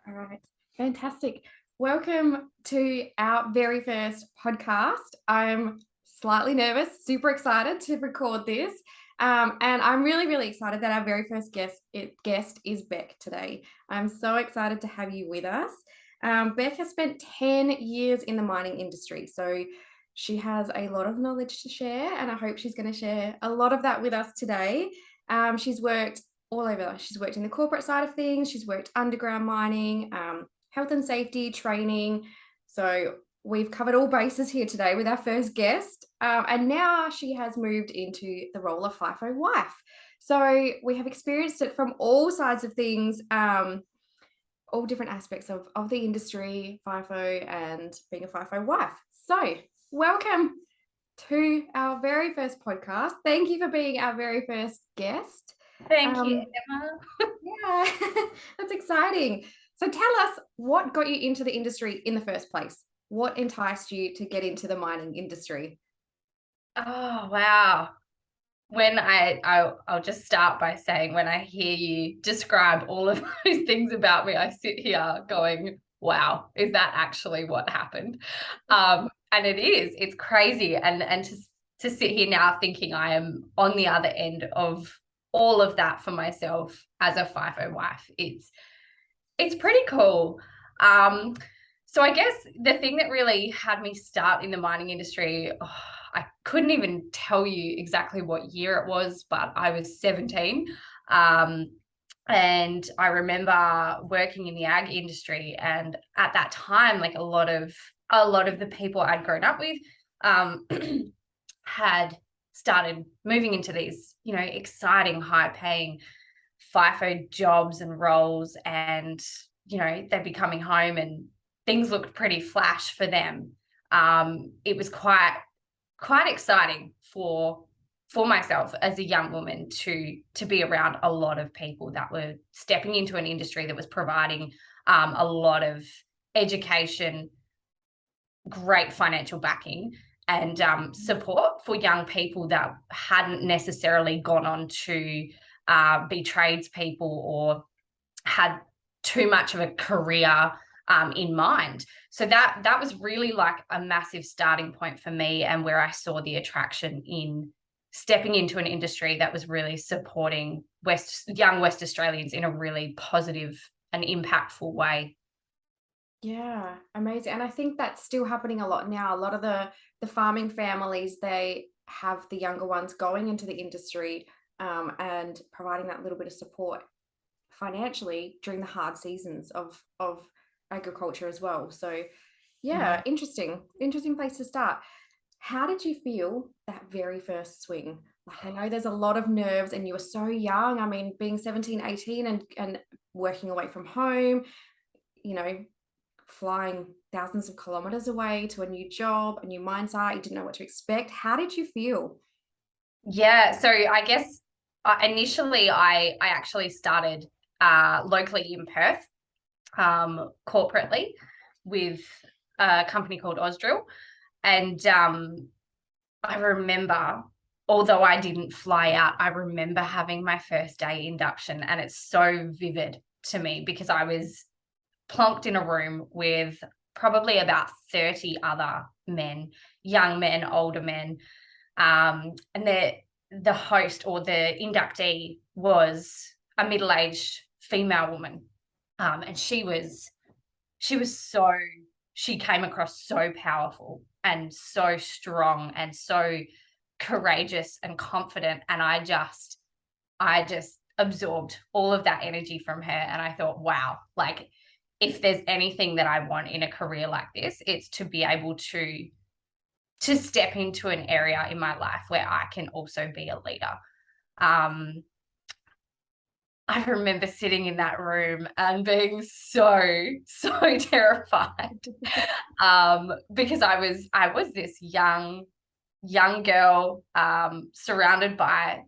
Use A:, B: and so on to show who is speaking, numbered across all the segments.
A: All right. Fantastic. Welcome to our very first podcast. I'm slightly nervous, super excited to record this. And I'm really, really excited that our very first guest is Beck today. I'm so excited to have you with us. Beck has spent 10 years in the mining industry, so she has a lot of knowledge to share, and I hope she's going to share a lot of that with us today. She's worked all over. She's worked in the corporate side of things. She's worked underground mining, health and safety training. So we've covered all bases here today with our first guest. And now she has moved into the role of FIFO wife. So we have experienced it from all sides of things, all different aspects of the industry, FIFO, and being a FIFO wife. So welcome to our very first podcast. Thank you for being our very first guest.
B: Thank you, Emma.
A: Yeah, that's exciting. So tell us, what got you into the industry in the first place? What enticed you to get into the mining industry?
B: Oh, wow. I'll just start by saying, when I hear you describe all of those things about me, I sit here going, wow, is that actually what happened? And it's crazy. And to sit here now thinking I am on the other end of all of that for myself as a FIFO wife, it's pretty cool. So I guess the thing that really had me start in the mining industry, I couldn't even tell you exactly what year it was, but I was 17. And I remember working in the ag industry, and at that time, like a lot of the people I'd grown up with had started moving into these, exciting, high-paying FIFO jobs and roles, and they'd be coming home and things looked pretty flash for them. It was quite exciting for myself as a young woman to be around a lot of people that were stepping into an industry that was providing a lot of education, great financial backing, and support for young people that hadn't necessarily gone on to be tradespeople or had too much of a career in mind. So that was really like a massive starting point for me, and where I saw the attraction in stepping into an industry that was really supporting young West Australians in a really positive and impactful way.
A: Yeah, amazing. And I think that's still happening a lot now. A lot of the farming families, they have the younger ones going into the industry, and providing that little bit of support financially during the hard seasons of agriculture as well. So yeah, interesting place to start. How did you feel that very first swing? Like, I know there's a lot of nerves, and you were so young. I mean, being 17, 18 and working away from home, you know, flying thousands of kilometers away to a new job, a new mine site, you didn't know what to expect. How did you feel?
B: Yeah, so I guess initially I actually started locally in Perth, corporately, with a company called Ausdrill. And I remember, although I didn't fly out, I remember having my first day induction, and it's so vivid to me because I was plonked in a room with probably about 30 other men, young men, older men. And the host, or the inductee, was a middle-aged female woman. And she came across so powerful and so strong and so courageous and confident. And I just absorbed all of that energy from her. And I thought, wow, like, if there's anything that I want in a career like this, it's to be able to step into an area in my life where I can also be a leader. I remember sitting in that room and being so terrified, because I was this young girl, surrounded by,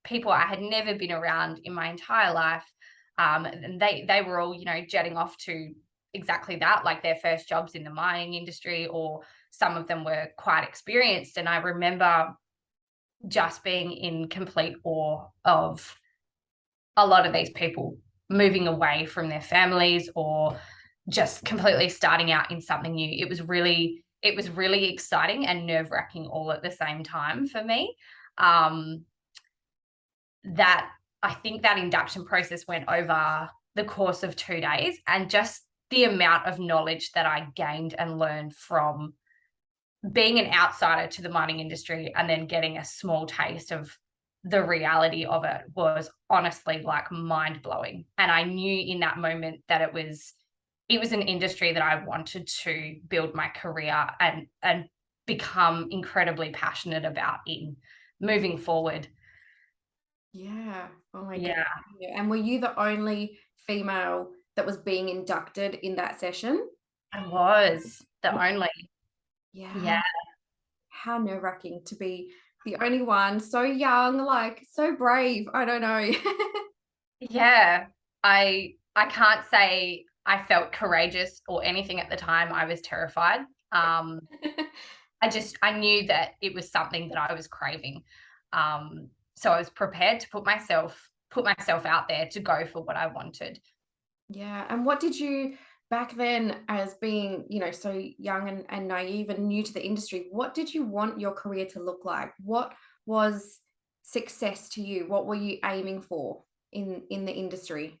B: people I had never been around in my entire life. And they were all, jetting off to exactly that, like their first jobs in the mining industry, or some of them were quite experienced. And I remember just being in complete awe of a lot of these people moving away from their families or just completely starting out in something new. It was really exciting and nerve-wracking all at the same time for me. That I think that induction process went over the course of 2 days, and just the amount of knowledge that I gained and learned from being an outsider to the mining industry and then getting a small taste of the reality of it was honestly like mind-blowing. And I knew in that moment that it was an industry that I wanted to build my career and become incredibly passionate about in moving forward.
A: Yeah. Oh my God.
B: Yeah,
A: And were you the only female that was being inducted in that session?
B: I was the only.
A: Yeah.
B: Yeah,
A: How nerve-wracking to be the only one, so young, like so brave. I don't know.
B: yeah. I can't say I felt courageous or anything at the time. I was terrified. I knew that it was something that I was craving. So I was prepared to put myself out there to go for what I wanted.
A: Yeah. And what did you back then, as being, so young and naive and new to the industry, what did you want your career to look like? What was success to you? What were you aiming for in the industry?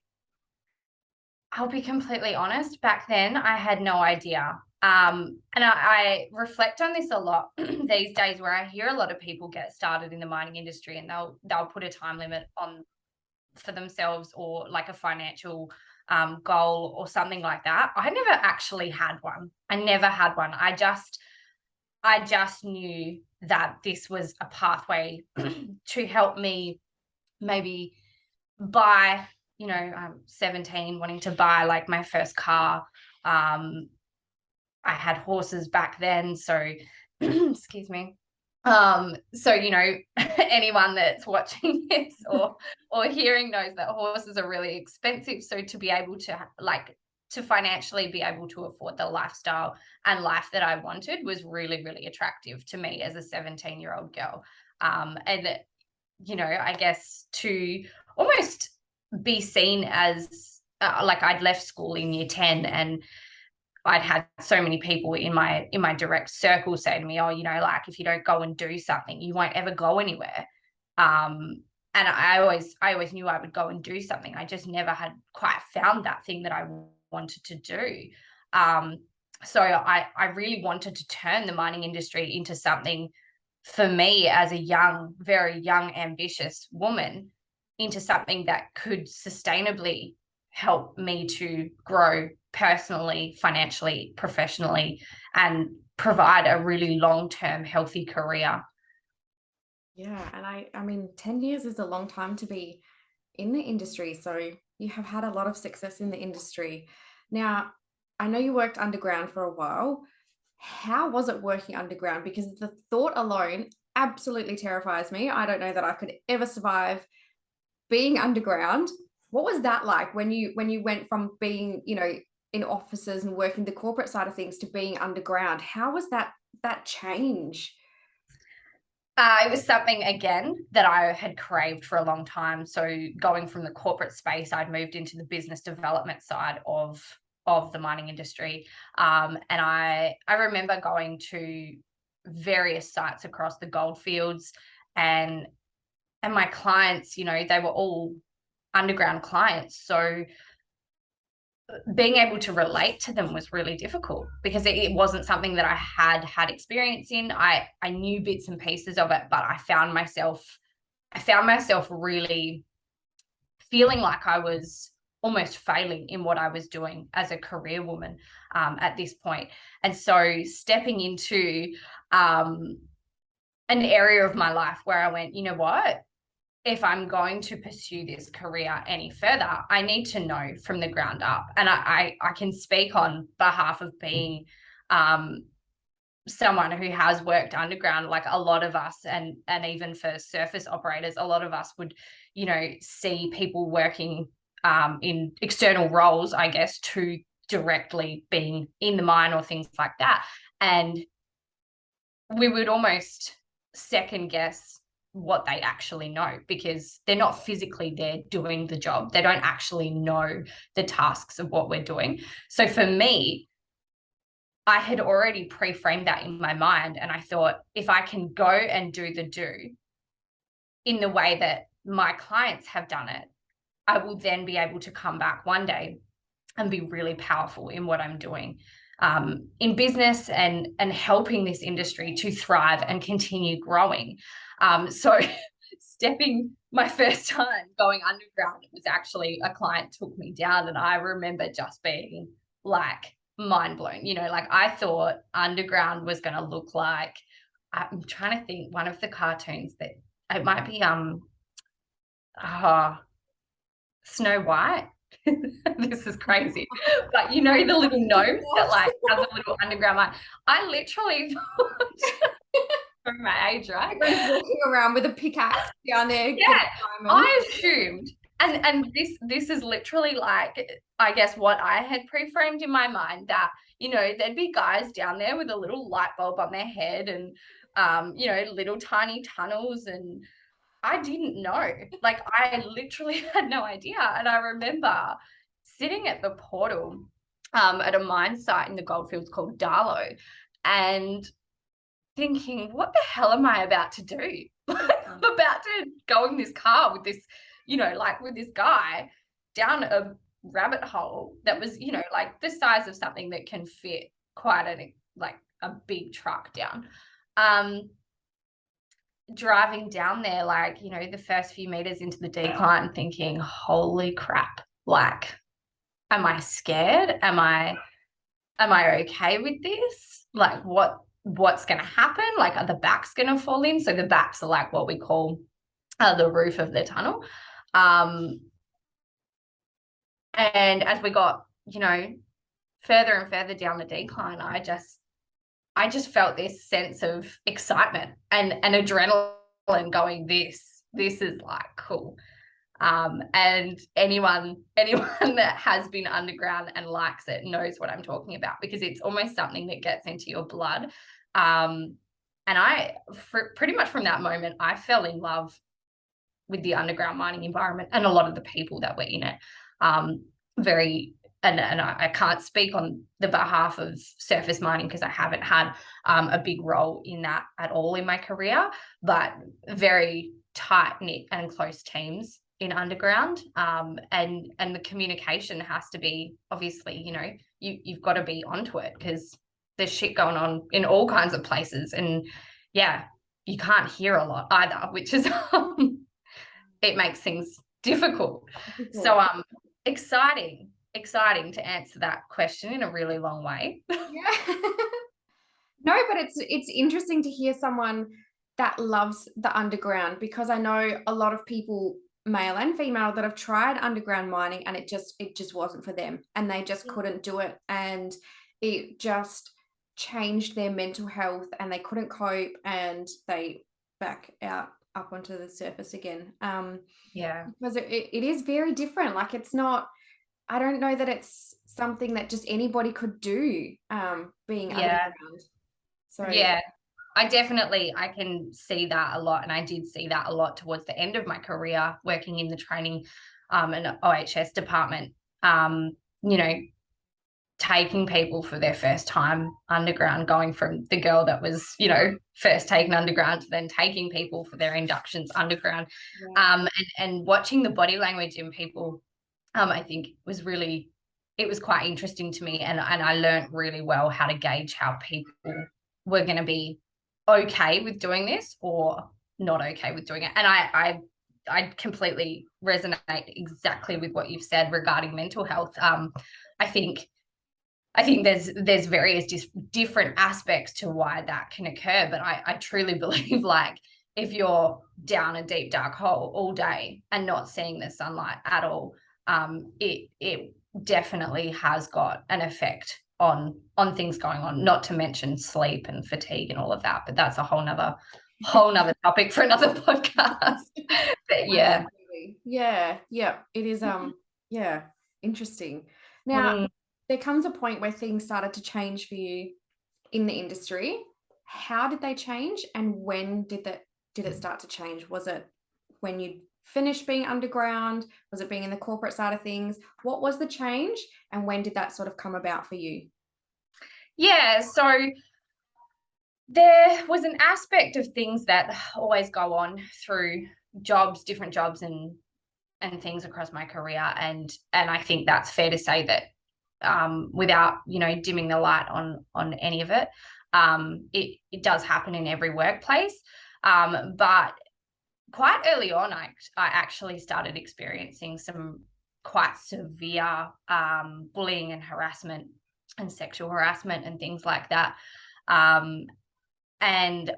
B: I'll be completely honest, back then I had no idea. And I reflect on this a lot these days, where I hear a lot of people get started in the mining industry and they'll put a time limit on for themselves, or like a financial goal or something like that. I never actually had one. I never had one. I just knew that this was a pathway to help me maybe buy, I'm 17, wanting to buy like my first car. I had horses back then, so excuse me. So anyone that's watching this or hearing knows that horses are really expensive. So to be able to financially be able to afford the lifestyle and life that I wanted was really, really attractive to me as a 17-year-old girl. And I guess to almost be seen as like I'd left school in year 10, and I'd had so many people in my direct circle say to me, oh, like if you don't go and do something, you won't ever go anywhere. And I always knew I would go and do something. I just never had quite found that thing that I wanted to do. So I really wanted to turn the mining industry into something, for me as a very young, ambitious woman, into something that could sustainably help me to grow personally, financially, professionally, and provide a really long-term healthy career.
A: Yeah. And I mean, 10 years is a long time to be in the industry. So you have had a lot of success in the industry. Now, I know you worked underground for a while. How was it working underground? Because the thought alone absolutely terrifies me. I don't know that I could ever survive being underground. What was that like when you went from being, in offices and working the corporate side of things to being underground? How was that change?
B: It was something, again, that I had craved for a long time. So going from the corporate space, I'd moved into the business development side of the mining industry. And I remember going to various sites across the gold fields, and my clients, they were all underground clients. So being able to relate to them was really difficult, because it wasn't something that I had experience in. I knew bits and pieces of it, but I found myself really feeling like I was almost failing in what I was doing as a career woman at this point. And so stepping into an area of my life where I went, you know what? If I'm going to pursue this career any further, I need to know from the ground up. And I can speak on behalf of being someone who has worked underground. Like a lot of us, and even for surface operators, a lot of us would, see people working in external roles, I guess, to directly being in the mine or things like that. And we would almost second guess what they actually know, because they're not physically there doing the job. They don't actually know the tasks of what we're doing. So for me, I had already pre-framed that in my mind, and I thought, if I can go and do the do in the way that my clients have done it, I will then be able to come back one day and be really powerful in what I'm doing in business, and helping this industry to thrive and continue growing. So stepping my first time going underground, it was actually a client took me down, and I remember just being like mind blown. You know, like I thought underground was going to look like, I'm trying to think, one of the cartoons that it might be Snow White. This is crazy, but you know, the little gnomes that like has a little underground mine. I literally thought, from my age, right?
A: Everyone's walking around with a pickaxe down there.
B: Yeah, I assumed, and this is literally like, I guess, what I had pre-framed in my mind, that, you know, there'd be guys down there with a little light bulb on their head, and you know, little tiny tunnels, and I didn't know. Like, I literally had no idea. And I remember sitting at the portal at a mine site in the goldfields called Darlow, and thinking, what the hell am I about to do? I'm about to go in this car with this, you know, like with this guy down a rabbit hole that was, you know, like the size of something that can fit quite a big truck down. Driving down there, like, you know, the first few meters into the decline, thinking, holy crap, like, am I scared? Am I okay with this? Like, what's going to happen? Like, are the backs going to fall in? So the backs are like what we call the roof of the tunnel. And as we got, you know, further and further down the decline, I just felt this sense of excitement and adrenaline, going, this is like cool. And anyone that has been underground and likes it knows what I'm talking about, because it's almost something that gets into your blood. And pretty much from that moment, I fell in love with the underground mining environment and a lot of the people that were in it. And I can't speak on the behalf of surface mining, because I haven't had a big role in that at all in my career, but very tight-knit and close teams in underground. And the communication has to be, obviously, you know, you've got to be onto it, because there's shit going on in all kinds of places. And yeah, you can't hear a lot either, which is it makes things difficult. So exciting to answer that question in a really long way.
A: Yeah. No, but it's interesting to hear someone that loves the underground, because I know a lot of people, male and female, that have tried underground mining and it just wasn't for them, and they just couldn't do it, and it just changed their mental health, and they couldn't cope, and they back out up onto the surface again.
B: Yeah,
A: because it is very different. Like, it's not, I don't know that it's something that just anybody could do, being underground. So
B: yeah, I can see that a lot. And I did see that a lot towards the end of my career, working in the training and OHS department, you know, taking people for their first time underground, going from the girl that was, you know, first taken underground to then taking people for their inductions underground. And watching the body language in people, I think it was quite interesting to me. And I learned really well how to gauge how people were going to be okay with doing this or not okay with doing it. And I completely resonate exactly with what you've said regarding mental health. I think there's various different aspects to why that can occur, but I truly believe, like, if you're down a deep dark hole all day and not seeing the sunlight at all, it definitely has got an effect on things going on, not to mention sleep and fatigue and all of that, but that's a whole nother topic for another podcast. But yeah.
A: It is interesting. Now, there comes a point where things started to change for you in the industry. How did they change, and when did did it start to change? Was it when you finished being underground? Was it being in the corporate side of things? What was the change, and when did that sort of come about for you?
B: Yeah, so there was an aspect of things that always go on through jobs, different jobs and things across my career. And I think that's fair to say that without, dimming the light on any of it, it does happen in every workplace. But quite early on, I actually started experiencing some quite severe bullying and harassment and sexual harassment and things like that. And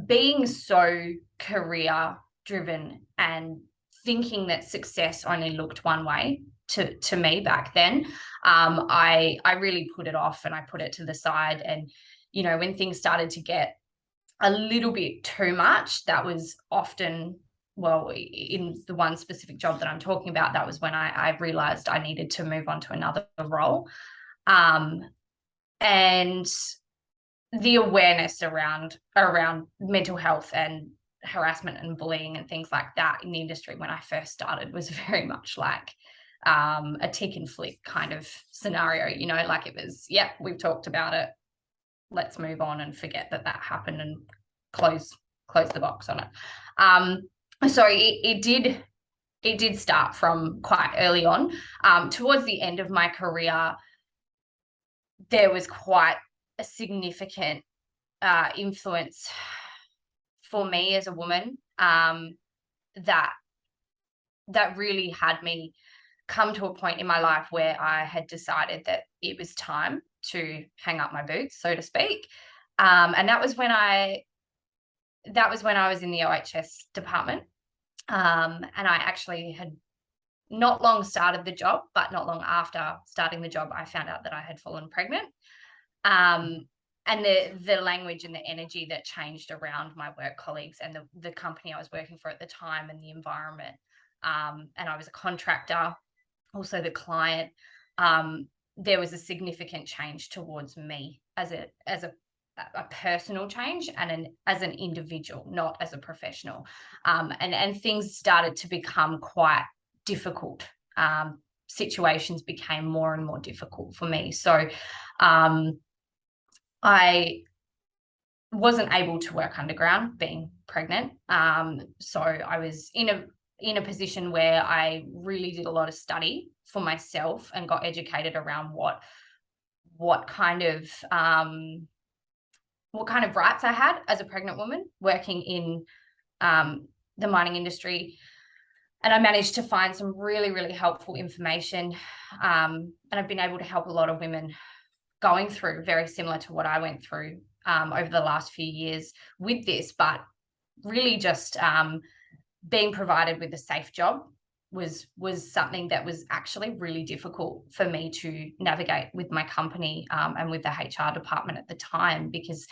B: being so career driven and thinking that success only looked one way to me back then, I really put it off and I put it to the side. And, when things started to get a little bit too much, that was often, well, in the one specific job that I'm talking about, that was when I realized I needed to move on to another role. And the awareness around mental health and harassment and bullying and things like that in the industry when I first started was very much like a tick and flick kind of scenario, like it was, yeah, we've talked about it, let's move on and forget that happened and close the box on it. So it did start from quite early on. Towards the end of my career, there was quite a significant influence for me as a woman that really had me come to a point in my life where I had decided that it was time to hang up my boots, so to speak. And that was when I was in the OHS department. And I actually had not long started the job, but not long after starting the job, I found out that I had fallen pregnant. And the language and the energy that changed around my work colleagues and the company I was working for at the time and the environment. And I was a contractor, also the client. There was a significant change towards me as a personal change and as an individual, not as a professional. And things started to become quite difficult. Situations became more and more difficult for me. So I wasn't able to work underground being pregnant. So I was in a position where I really did a lot of study for myself and got educated around what kind of rights I had as a pregnant woman working in the mining industry. And I managed to find some really, really helpful information. And I've been able to help a lot of women going through very similar to what I went through over the last few years with this, but really just being provided with a safe job was something that was actually really difficult for me to navigate with my company and with the HR department at the time because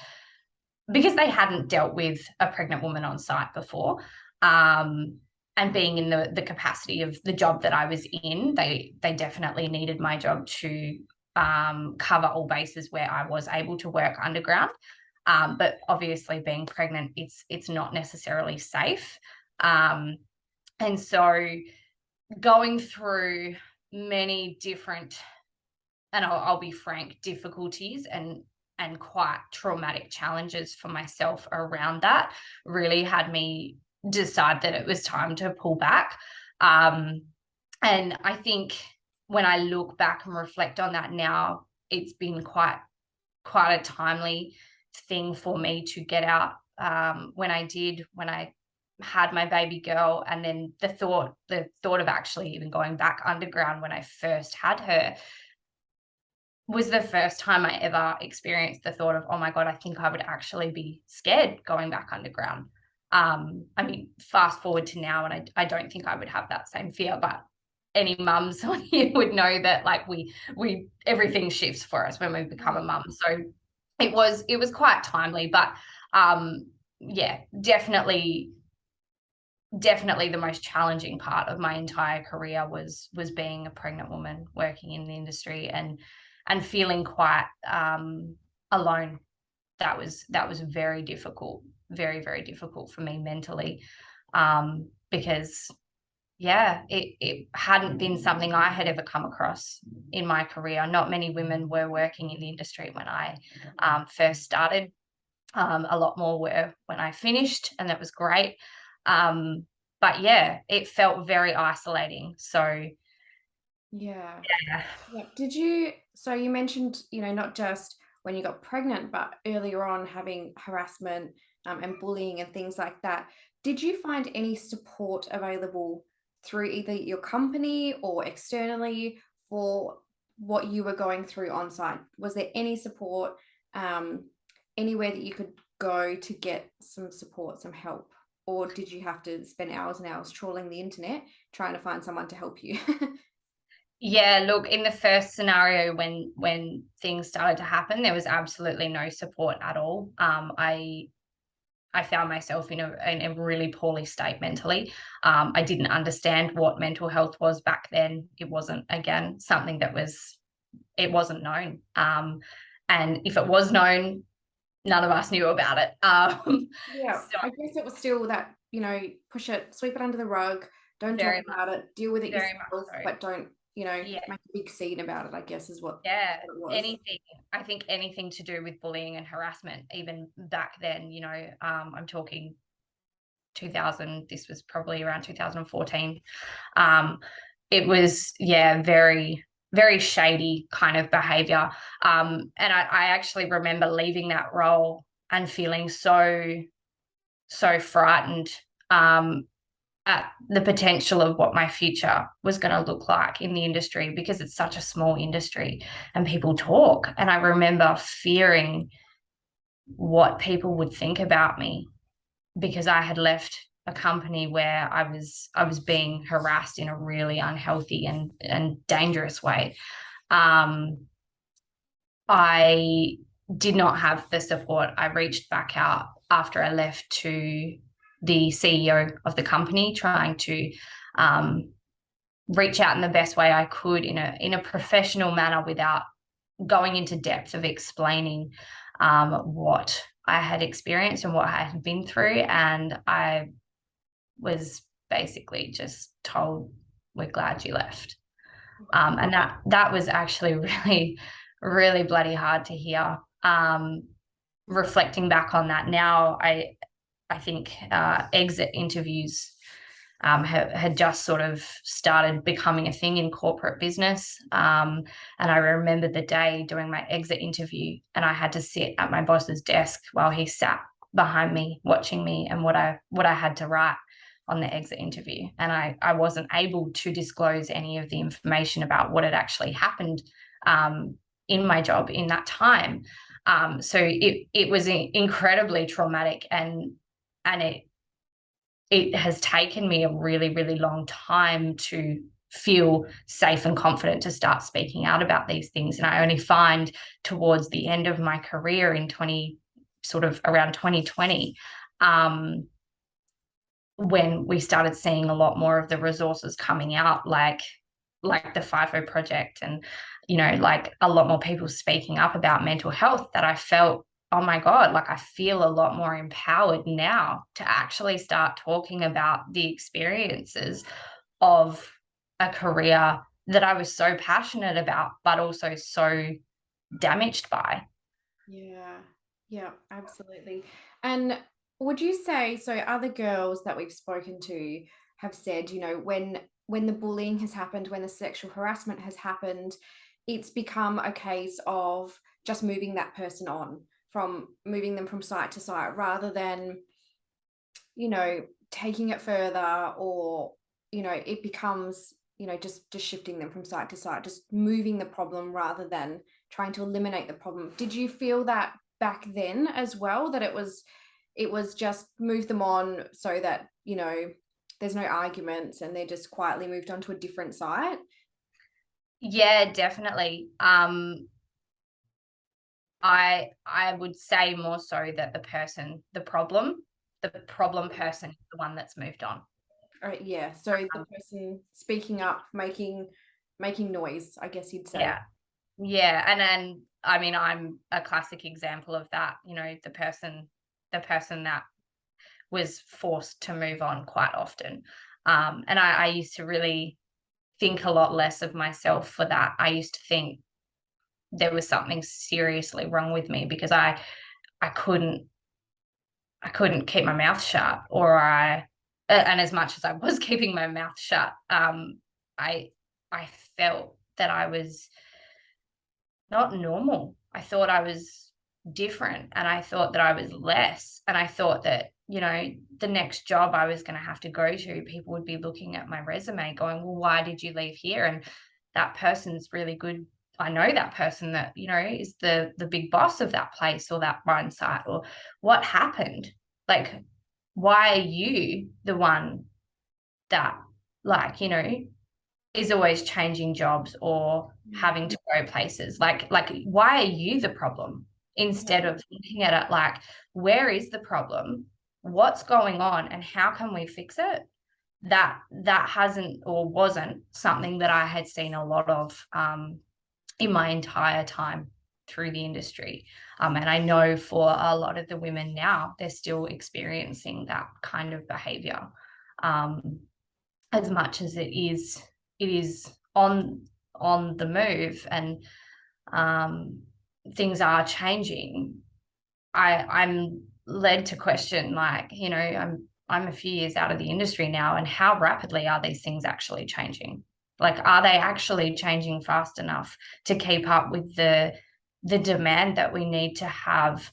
B: they hadn't dealt with a pregnant woman on site before. And being in the capacity of the job that I was in, they definitely needed my job to cover all bases where I was able to work underground. But obviously being pregnant, it's not necessarily safe. And so going through many different, and I'll be frank, difficulties and quite traumatic challenges for myself around that really had me decide that it was time to pull back. And I think when I look back and reflect on that now, it's been quite a timely thing for me to get out when I had my baby girl. And then the thought of actually even going back underground when I first had her was the first time I ever experienced the thought of, oh my God, I think I would actually be scared going back underground. I mean, fast forward to now, and I don't think I would have that same fear, but any mums on here would know that like we everything shifts for us when we become a mum. So it was quite timely, but yeah, definitely the most challenging part of my entire career was being a pregnant woman working in the industry and feeling quite alone. That was very difficult very, very difficult for me mentally, because it hadn't been something I had ever come across in my career. Not many women were working in the industry when I first started. A lot more were when I finished, and that was great. But yeah, it felt very isolating. So
A: Yeah.
B: yeah.
A: Yeah. So you mentioned, not just when you got pregnant, but earlier on having harassment and bullying and things like that. Did you find any support available through either your company or externally for what you were going through on site? Was there any support, um, anywhere that you could go to get some support, some help? Or did you have to spend hours and hours trawling the internet trying to find someone to help you?
B: Yeah, look, in the first scenario when things started to happen, there was absolutely no support at all. I found myself in a really poorly state mentally. I didn't understand what mental health was back then. It wasn't, again, something it wasn't known. And if it was known, none of us knew about it.
A: Yeah,
B: So
A: I guess it was still that, push it, sweep it under the rug, don't talk
B: very much,
A: about it, deal with it
B: very much
A: yourself,
B: so.
A: but don't,
B: Yeah.
A: make a big scene about it, I guess is what
B: Yeah,
A: it was.
B: anything. I think anything to do with bullying and harassment, even back then, I'm talking 2000, this was probably around 2014. It was, very, very shady kind of behavior. And I actually remember leaving that role and feeling so, so frightened at the potential of what my future was going to look like in the industry, because it's such a small industry and people talk. And I remember fearing what people would think about me, because I had left a company where I was being harassed in a really unhealthy and dangerous way. I did not have the support. I reached back out after I left to the CEO of the company, trying to reach out in the best way I could in a professional manner, without going into depth of explaining what I had experienced and what I had been through. And I was basically just told, "We're glad you left." And that was actually really, really bloody hard to hear. Reflecting back on that now, I think exit interviews had just sort of started becoming a thing in corporate business. And I remember the day doing my exit interview, and I had to sit at my boss's desk while he sat behind me watching me and what I had to write on the exit interview. And I wasn't able to disclose any of the information about what had actually happened in my job in that time. So it was incredibly traumatic, and it has taken me a really, really long time to feel safe and confident to start speaking out about these things. And I only find towards the end of my career in around 2020, when we started seeing a lot more of the resources coming out, like the FIFO project, and like a lot more people speaking up about mental health, that I felt, oh my God, like I feel a lot more empowered now to actually start talking about the experiences of a career that I was so passionate about, but also so damaged by.
A: Yeah, absolutely. And would you say, so other girls that we've spoken to have said, when the bullying has happened, when the sexual harassment has happened, it's become a case of just moving that person on, from moving them from site to site, rather than, taking it further, or, it becomes, just shifting them from site to site, just moving the problem rather than trying to eliminate the problem. Did you feel that back then as well, that it was just move them on so that, there's no arguments and they're just quietly moved on to a different site?
B: Yeah, definitely. I would say more so that the problem person is the one that's moved on.
A: All right, yeah. So the person speaking up, making noise, I guess you'd say.
B: Yeah. Yeah. And then, I mean, I'm a classic example of that, the person that was forced to move on quite often. And I used to really think a lot less of myself for that. I used to think there was something seriously wrong with me because I couldn't keep my mouth shut, or and as much as I was keeping my mouth shut, I felt that I was not normal. I thought I was different, and I thought that I was less, and I thought that, the next job I was going to have to go to, people would be looking at my resume going, well, why did you leave here? And that person's really good. I know that person that, is the big boss of that place or that wine site, or what happened? Like, why are you the one that, like, is always changing jobs or having to go places? Like why are you the problem? Instead of looking at it like, where is the problem? What's going on, and how can we fix it? That hasn't, or wasn't, something that I had seen a lot of in my entire time through the industry. And I know for a lot of the women now, they're still experiencing that kind of behavior. As much as it is on the move, and things are changing, I'm led to question, like, I'm a few years out of the industry now, and how rapidly are these things actually changing? Like, are they actually changing fast enough to keep up with the demand that we need to have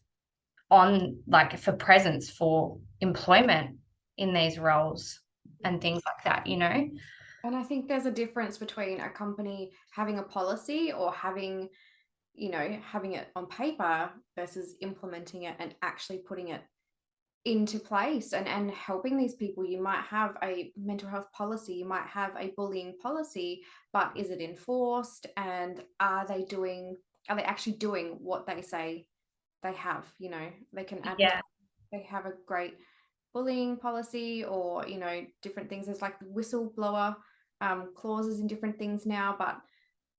B: on, like, for presence, for employment in these roles and things like that,
A: And I think there's a difference between a company having a policy or having it on paper versus implementing it and actually putting it into place and helping these people. You might have a mental health policy, you might have a bullying policy, but is it enforced? And are they actually doing what they say they have? They can advertise, they have a great bullying policy, or different things. There's like whistleblower clauses in different things now, but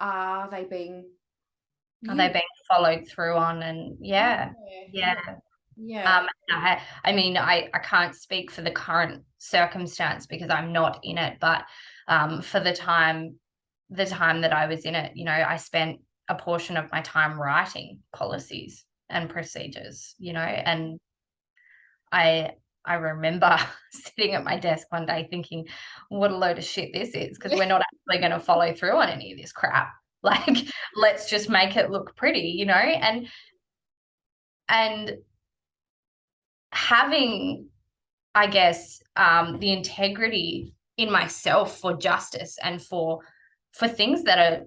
A: are they being
B: followed through on? And
A: yeah.
B: I mean, I can't speak for the current circumstance because I'm not in it, but for the time that I was in it, I spent a portion of my time writing policies and procedures, and I remember sitting at my desk one day thinking, what a load of shit this is, because we're not actually going to follow through on any of this crap. Like, let's just make it look pretty, and having, I guess, the integrity in myself for justice and for things that are,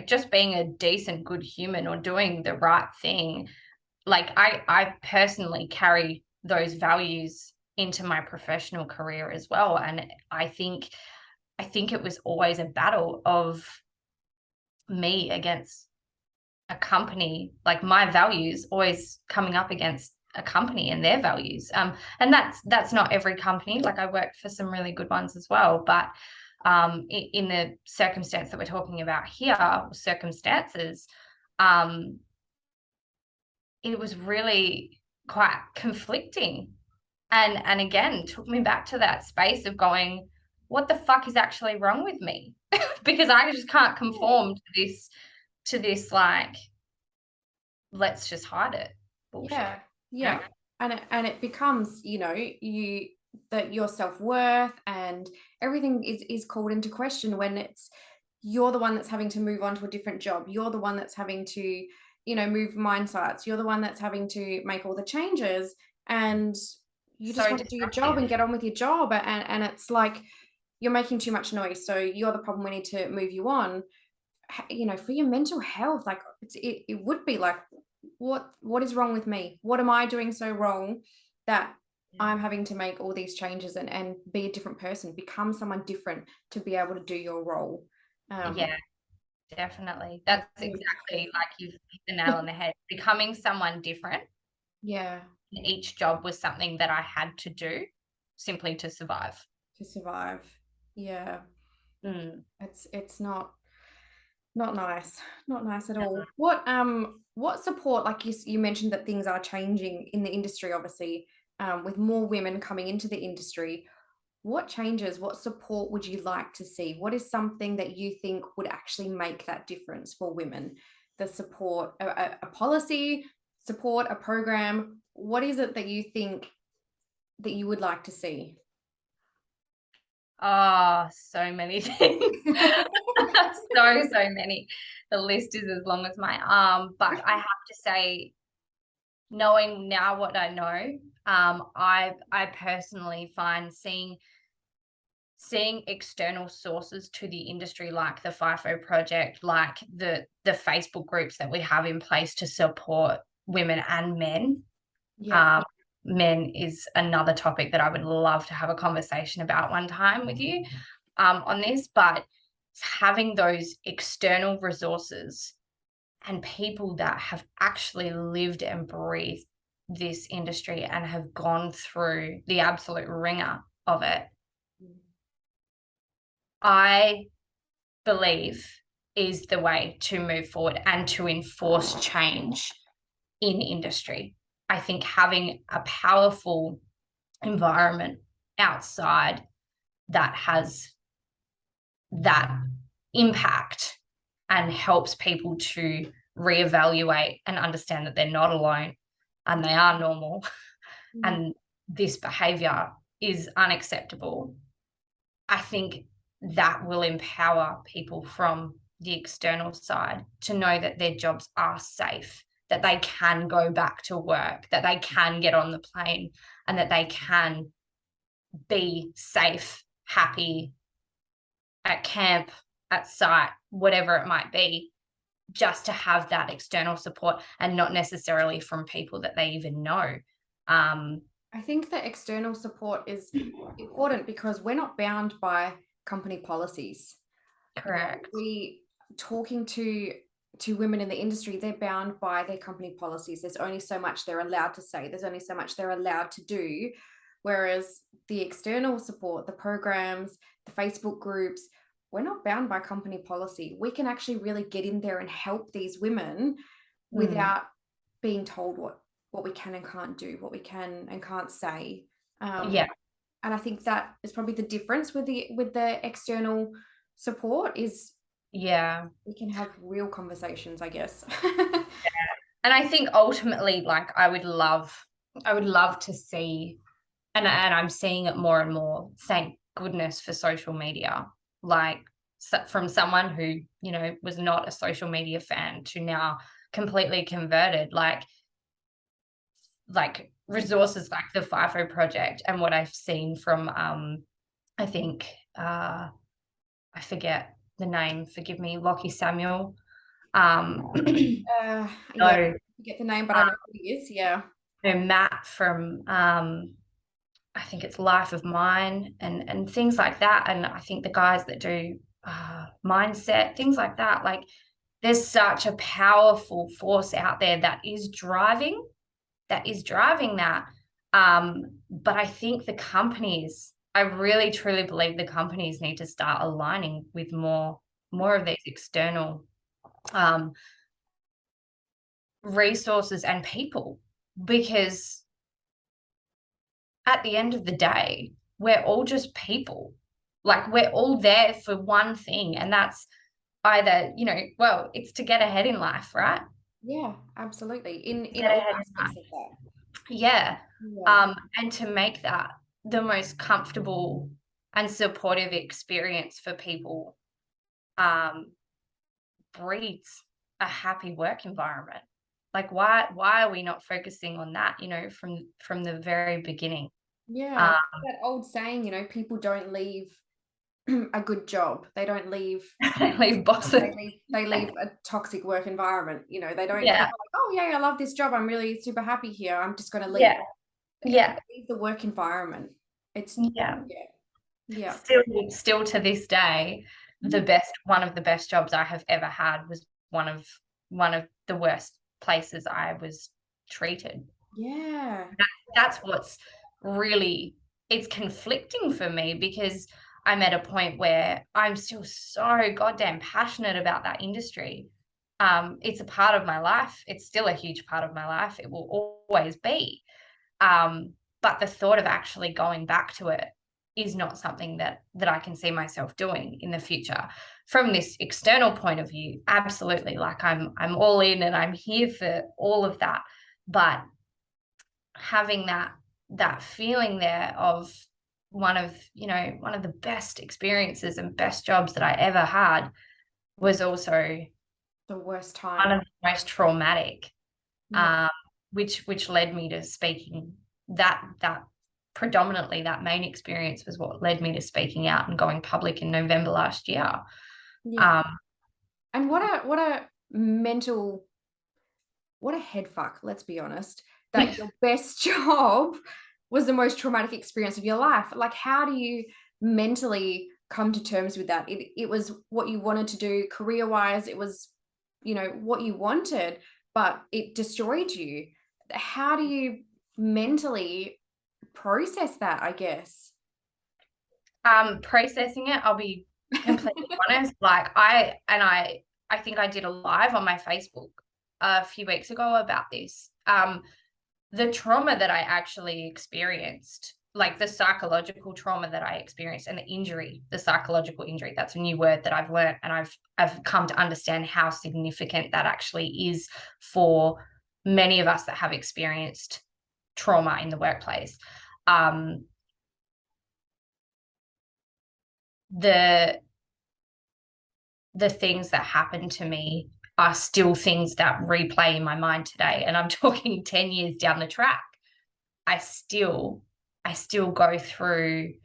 B: just being a decent, good human or doing the right thing. Like, I personally carry those values into my professional career as well. And I think it was always a battle of me against a company, like my values always coming up against a company and their values. And that's not every company. Like, I worked for some really good ones as well, but in the circumstance that we're talking about here, circumstances, it was really quite conflicting. And again, took me back to that space of going, what the fuck is actually wrong with me? Because I just can't conform to this, like, let's just hide it bullshit.
A: Yeah. And it becomes, that your self-worth and everything is called into question when you're the one that's having to move on to a different job. You're the one that's having to, move mine sites. You're the one that's having to make all the changes, and you just want to do your job and get on with your job. And it's like, you're making too much noise, so you're the problem, we need to move you on. For your mental health, like, it would be like, what is wrong with me? What am I doing so wrong that I'm having to make all these changes and be a different person, become someone different to be able to do your role?
B: Yeah, definitely. That's exactly, like, you've hit the nail on the head. Becoming someone different.
A: Yeah.
B: Each job was something that I had to do simply to survive.
A: Yeah. It's not nice. Not nice at all. What support, like you mentioned that things are changing in the industry, obviously. with more women coming into the industry, what changes, what support would you like to see? What is something that you think would actually make that difference for women? The support, a policy, support, a program. What is it that you think that you would like to see?
B: Oh, so many things. So many. The list is as long as my arm. But I have to say, knowing now what I know, I personally find seeing external sources to the industry, like the FIFO project, like the Facebook groups that we have in place to support women and men.
A: Yeah.
B: Men is another topic that I would love to have a conversation about one time with you on this, but having those external resources and people that have actually lived and breathed this industry and have gone through the absolute ringer of it, I believe is the way to move forward and to enforce change in industry. I think having a powerful environment outside that has that impact and helps people to reevaluate and understand that they're not alone and they are normal and this behavior is unacceptable. I think that will empower people from the external side to know that their jobs are safe, that they can go back to work, that they can get on the plane, and that they can be safe, happy at camp, at site, whatever it might be, just to have that external support and not necessarily from people that they even know.
A: I think that external support is important because we're not bound by company policies.
B: Correct.
A: We talking to women in the industry, they're bound by their company policies. There's only so much they're allowed to say. There's only so much they're allowed to do. Whereas the external support, the programs, the Facebook groups, we're not bound by company policy. We can actually really get in there and help these women without being told what we can and can't do, what we can and can't say.
B: Yeah.
A: And I think that is probably the difference with the external support is we can have real conversations, I guess.
B: And I think ultimately, like, I would love to see, and I'm seeing it more and more, thank goodness for social media, like from someone who, you know, was not a social media fan to now completely converted, like resources like the FIFO project and what I've seen from I think I forget the name, forgive me, Lockie Samuel.
A: Yeah, I forget the name, but I know who he is. Yeah.
B: Matt from I think it's Life of Mine and things like that. And I think the guys that do mindset, things like that, like there's such a powerful force out there that is driving that. But I think the companies, I really truly believe the companies need to start aligning with more of these external resources and people, because at the end of the day, we're all just people. Like, we're all there for one thing, and that's either, you know, well, it's to get ahead in life, right?
A: Yeah, absolutely. In all aspects of that.
B: Yeah. And to make that the most comfortable and supportive experience for people breeds a happy work environment. Like, why are we not focusing on that, you know, from the very beginning?
A: Yeah, that old saying, you know, people don't leave a good job. They don't leave
B: leave bosses.
A: They leave a toxic work environment. You know, they don't.
B: Yeah.
A: They're like, oh yeah, I love this job. I'm really super happy here. I'm just going to leave.
B: Yeah.
A: Leave the work environment. It's yeah.
B: Still to this day, one of the best jobs I have ever had was one of the worst places I was treated.
A: Yeah.
B: That's what's really, it's conflicting for me, because I'm at a point where I'm still so goddamn passionate about that industry. It's a part of my life. It's still a huge part of my life. It will always be. But but the thought of actually going back to it is not something that I can see myself doing in the future. From this external point of view, absolutely, like I'm all in and I'm here for all of that. But having that feeling there of one of the best experiences and best jobs that I ever had was also
A: The worst
B: one
A: time.
B: of the most traumatic,
A: Yeah.
B: which led me to speaking. That predominantly, that main experience was what led me to speaking out and going public in November last year.
A: Yeah. And what a mental, what a head fuck, let's be honest, that your best job was the most traumatic experience of your life. Like, how do you mentally come to terms with that? It was what you wanted to do career-wise. It was, what you wanted, but it destroyed you. How do you mentally process that, I guess?
B: Processing it, I'll be completely honest. Like I think I did a live on my Facebook a few weeks ago about this. The trauma that I actually experienced, like the psychological trauma that I experienced, and the psychological injury, that's a new word that I've learned, and I've come to understand how significant that actually is for many of us that have experienced trauma in the workplace. The things that happened to me are still things that replay in my mind today, and I'm talking 10 years down the track. I still go through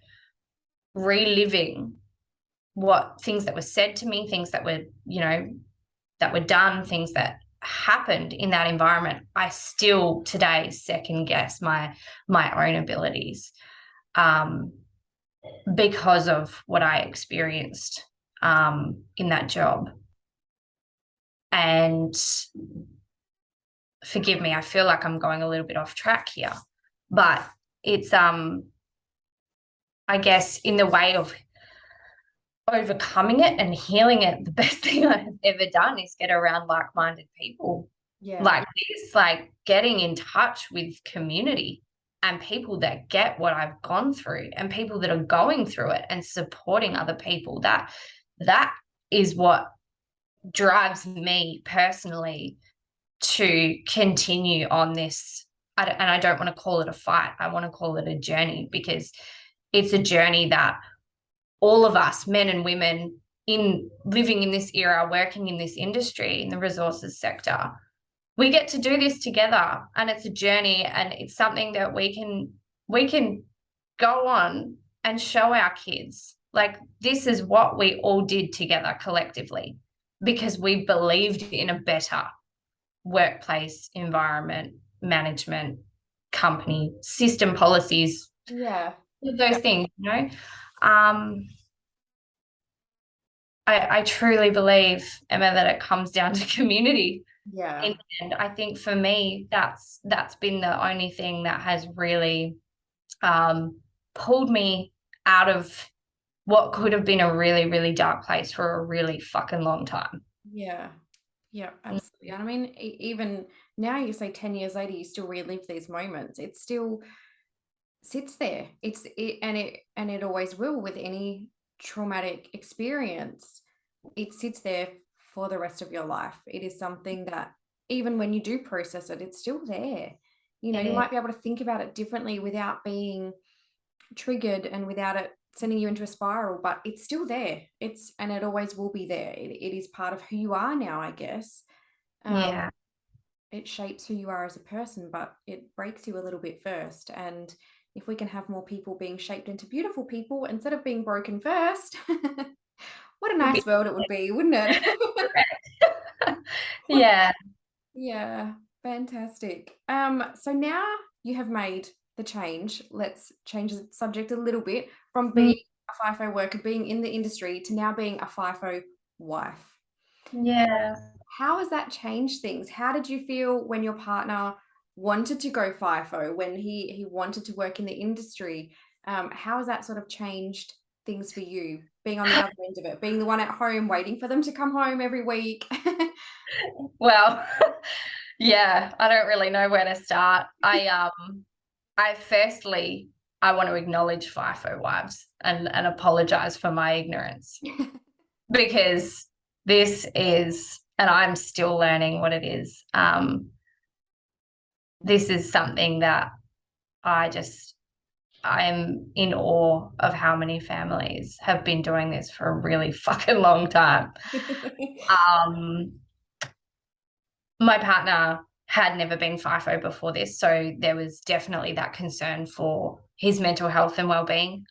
B: reliving what things that were said to me, things that were done, things that happened in that environment. I still today second guess my own abilities, because of what I experienced in that job. And forgive me, I feel like I'm going a little bit off track here, but it's I guess in the way of overcoming it and healing it, the best thing I've ever done is get around like-minded people like this, like getting in touch with community and people that get what I've gone through and people that are going through it and supporting other people. That is what drives me personally to continue on this. And I don't want to call it a fight. I want to call it a journey, because it's a journey that all of us, men and women, in living in this era, working in this industry, in the resources sector, we get to do this together. And it's a journey, and it's something that we can go on and show our kids, like, this is what we all did together collectively, because we believed in a better workplace environment, management, company, system, policies, those things, I truly believe, Emma, that it comes down to community.
A: Yeah.
B: And I think for me, that's been the only thing that has really pulled me out of what could have been a really, really dark place for a really fucking long time.
A: Yeah. Yeah, absolutely. And I mean, even now, you say 10 years later, you still relive these moments. It still sits there. And it always will with any traumatic experience. It sits there for the rest of your life. It is something that even when you do process it, it's still there. You might be able to think about it differently without being triggered and without it sending you into a spiral, but it's still there. And it always will be there. It is part of who you are now, I guess. It shapes who you are as a person, but it breaks you a little bit first. And if we can have more people being shaped into beautiful people instead of being broken first, what a nice world it would be, wouldn't it?
B: Yeah.
A: Yeah, fantastic. So now you have made the change. Let's change the subject a little bit from being a FIFO worker, being in the industry, to now being a FIFO wife.
B: Yeah.
A: How has that changed things? How did you feel when your partner wanted to go FIFO, when he wanted to work in the industry? How has that sort of changed things for you, being on the other end of it, being the one at home waiting for them to come home every week?
B: Well, yeah, I don't really know where to start. I want to acknowledge FIFO wives and apologize for my ignorance because this is, and I'm still learning what it is. This is something that I'm in awe of how many families have been doing this for a really fucking long time. My partner had never been FIFO before this, so there was definitely that concern for his mental health and well-being.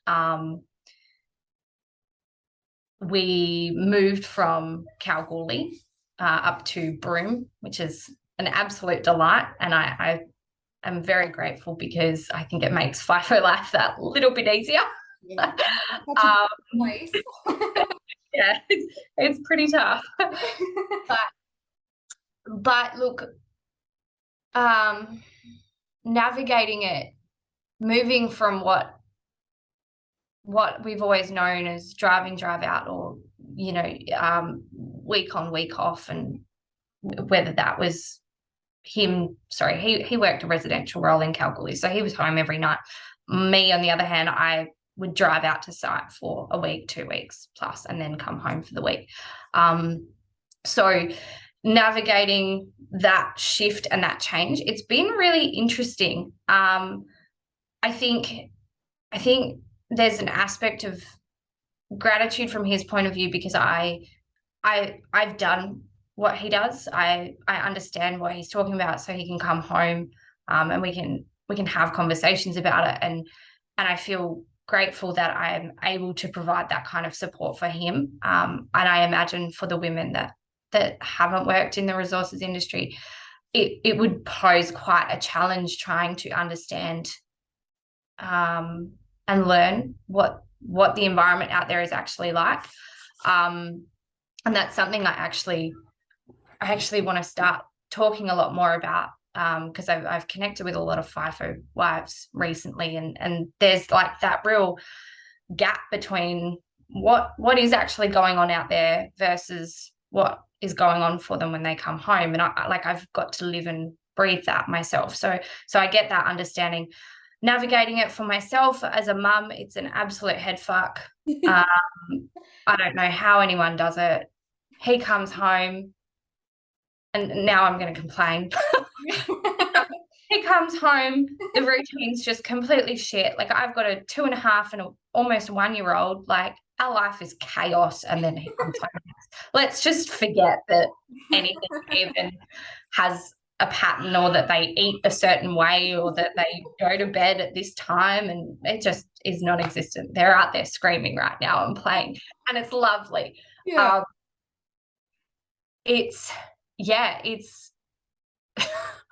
B: We moved from Kalgoorlie up to Broome, which is an absolute delight, and I am very grateful because I think it makes FIFO life that little bit easier.
A: Yeah, such a good place.
B: Yeah, it's pretty tough. But look, navigating it, moving from what we've always known as drive in, drive out, or week on, week off, and whether that was him. Sorry, he worked a residential role in Kalgoorlie, so he was home every night. Me, on the other hand, I would drive out to site for a week, 2 weeks plus, and then come home for the week. So navigating that shift and that change, it's been really interesting. I think there's an aspect of gratitude from his point of view because I've done what he does. I understand what he's talking about, so he can come home, and we can have conversations about it, and I feel grateful that I am able to provide that kind of support for him. And I imagine for the women that haven't worked in the resources industry, it would pose quite a challenge trying to understand and learn what the environment out there is actually like. And that's something I actually want to start talking a lot more about, because I've connected with a lot of FIFO wives recently, and there's like that real gap between what is actually going on out there versus what is going on for them when they come home. And I've got to live and breathe that myself. So I get that understanding. Navigating it for myself as a mum, it's an absolute head fuck. I don't know how anyone does it. He comes home, and now I'm going to complain. He comes home, the routine's just completely shit. Like, I've got a 2.5 and almost 1-year-old. Like, our life is chaos, and then he comes home. Let's just forget that anything even has a pattern, or that they eat a certain way, or that they go to bed at this time, and it just is non-existent. They're out there screaming right now and playing, and it's lovely.
A: Yeah.
B: It's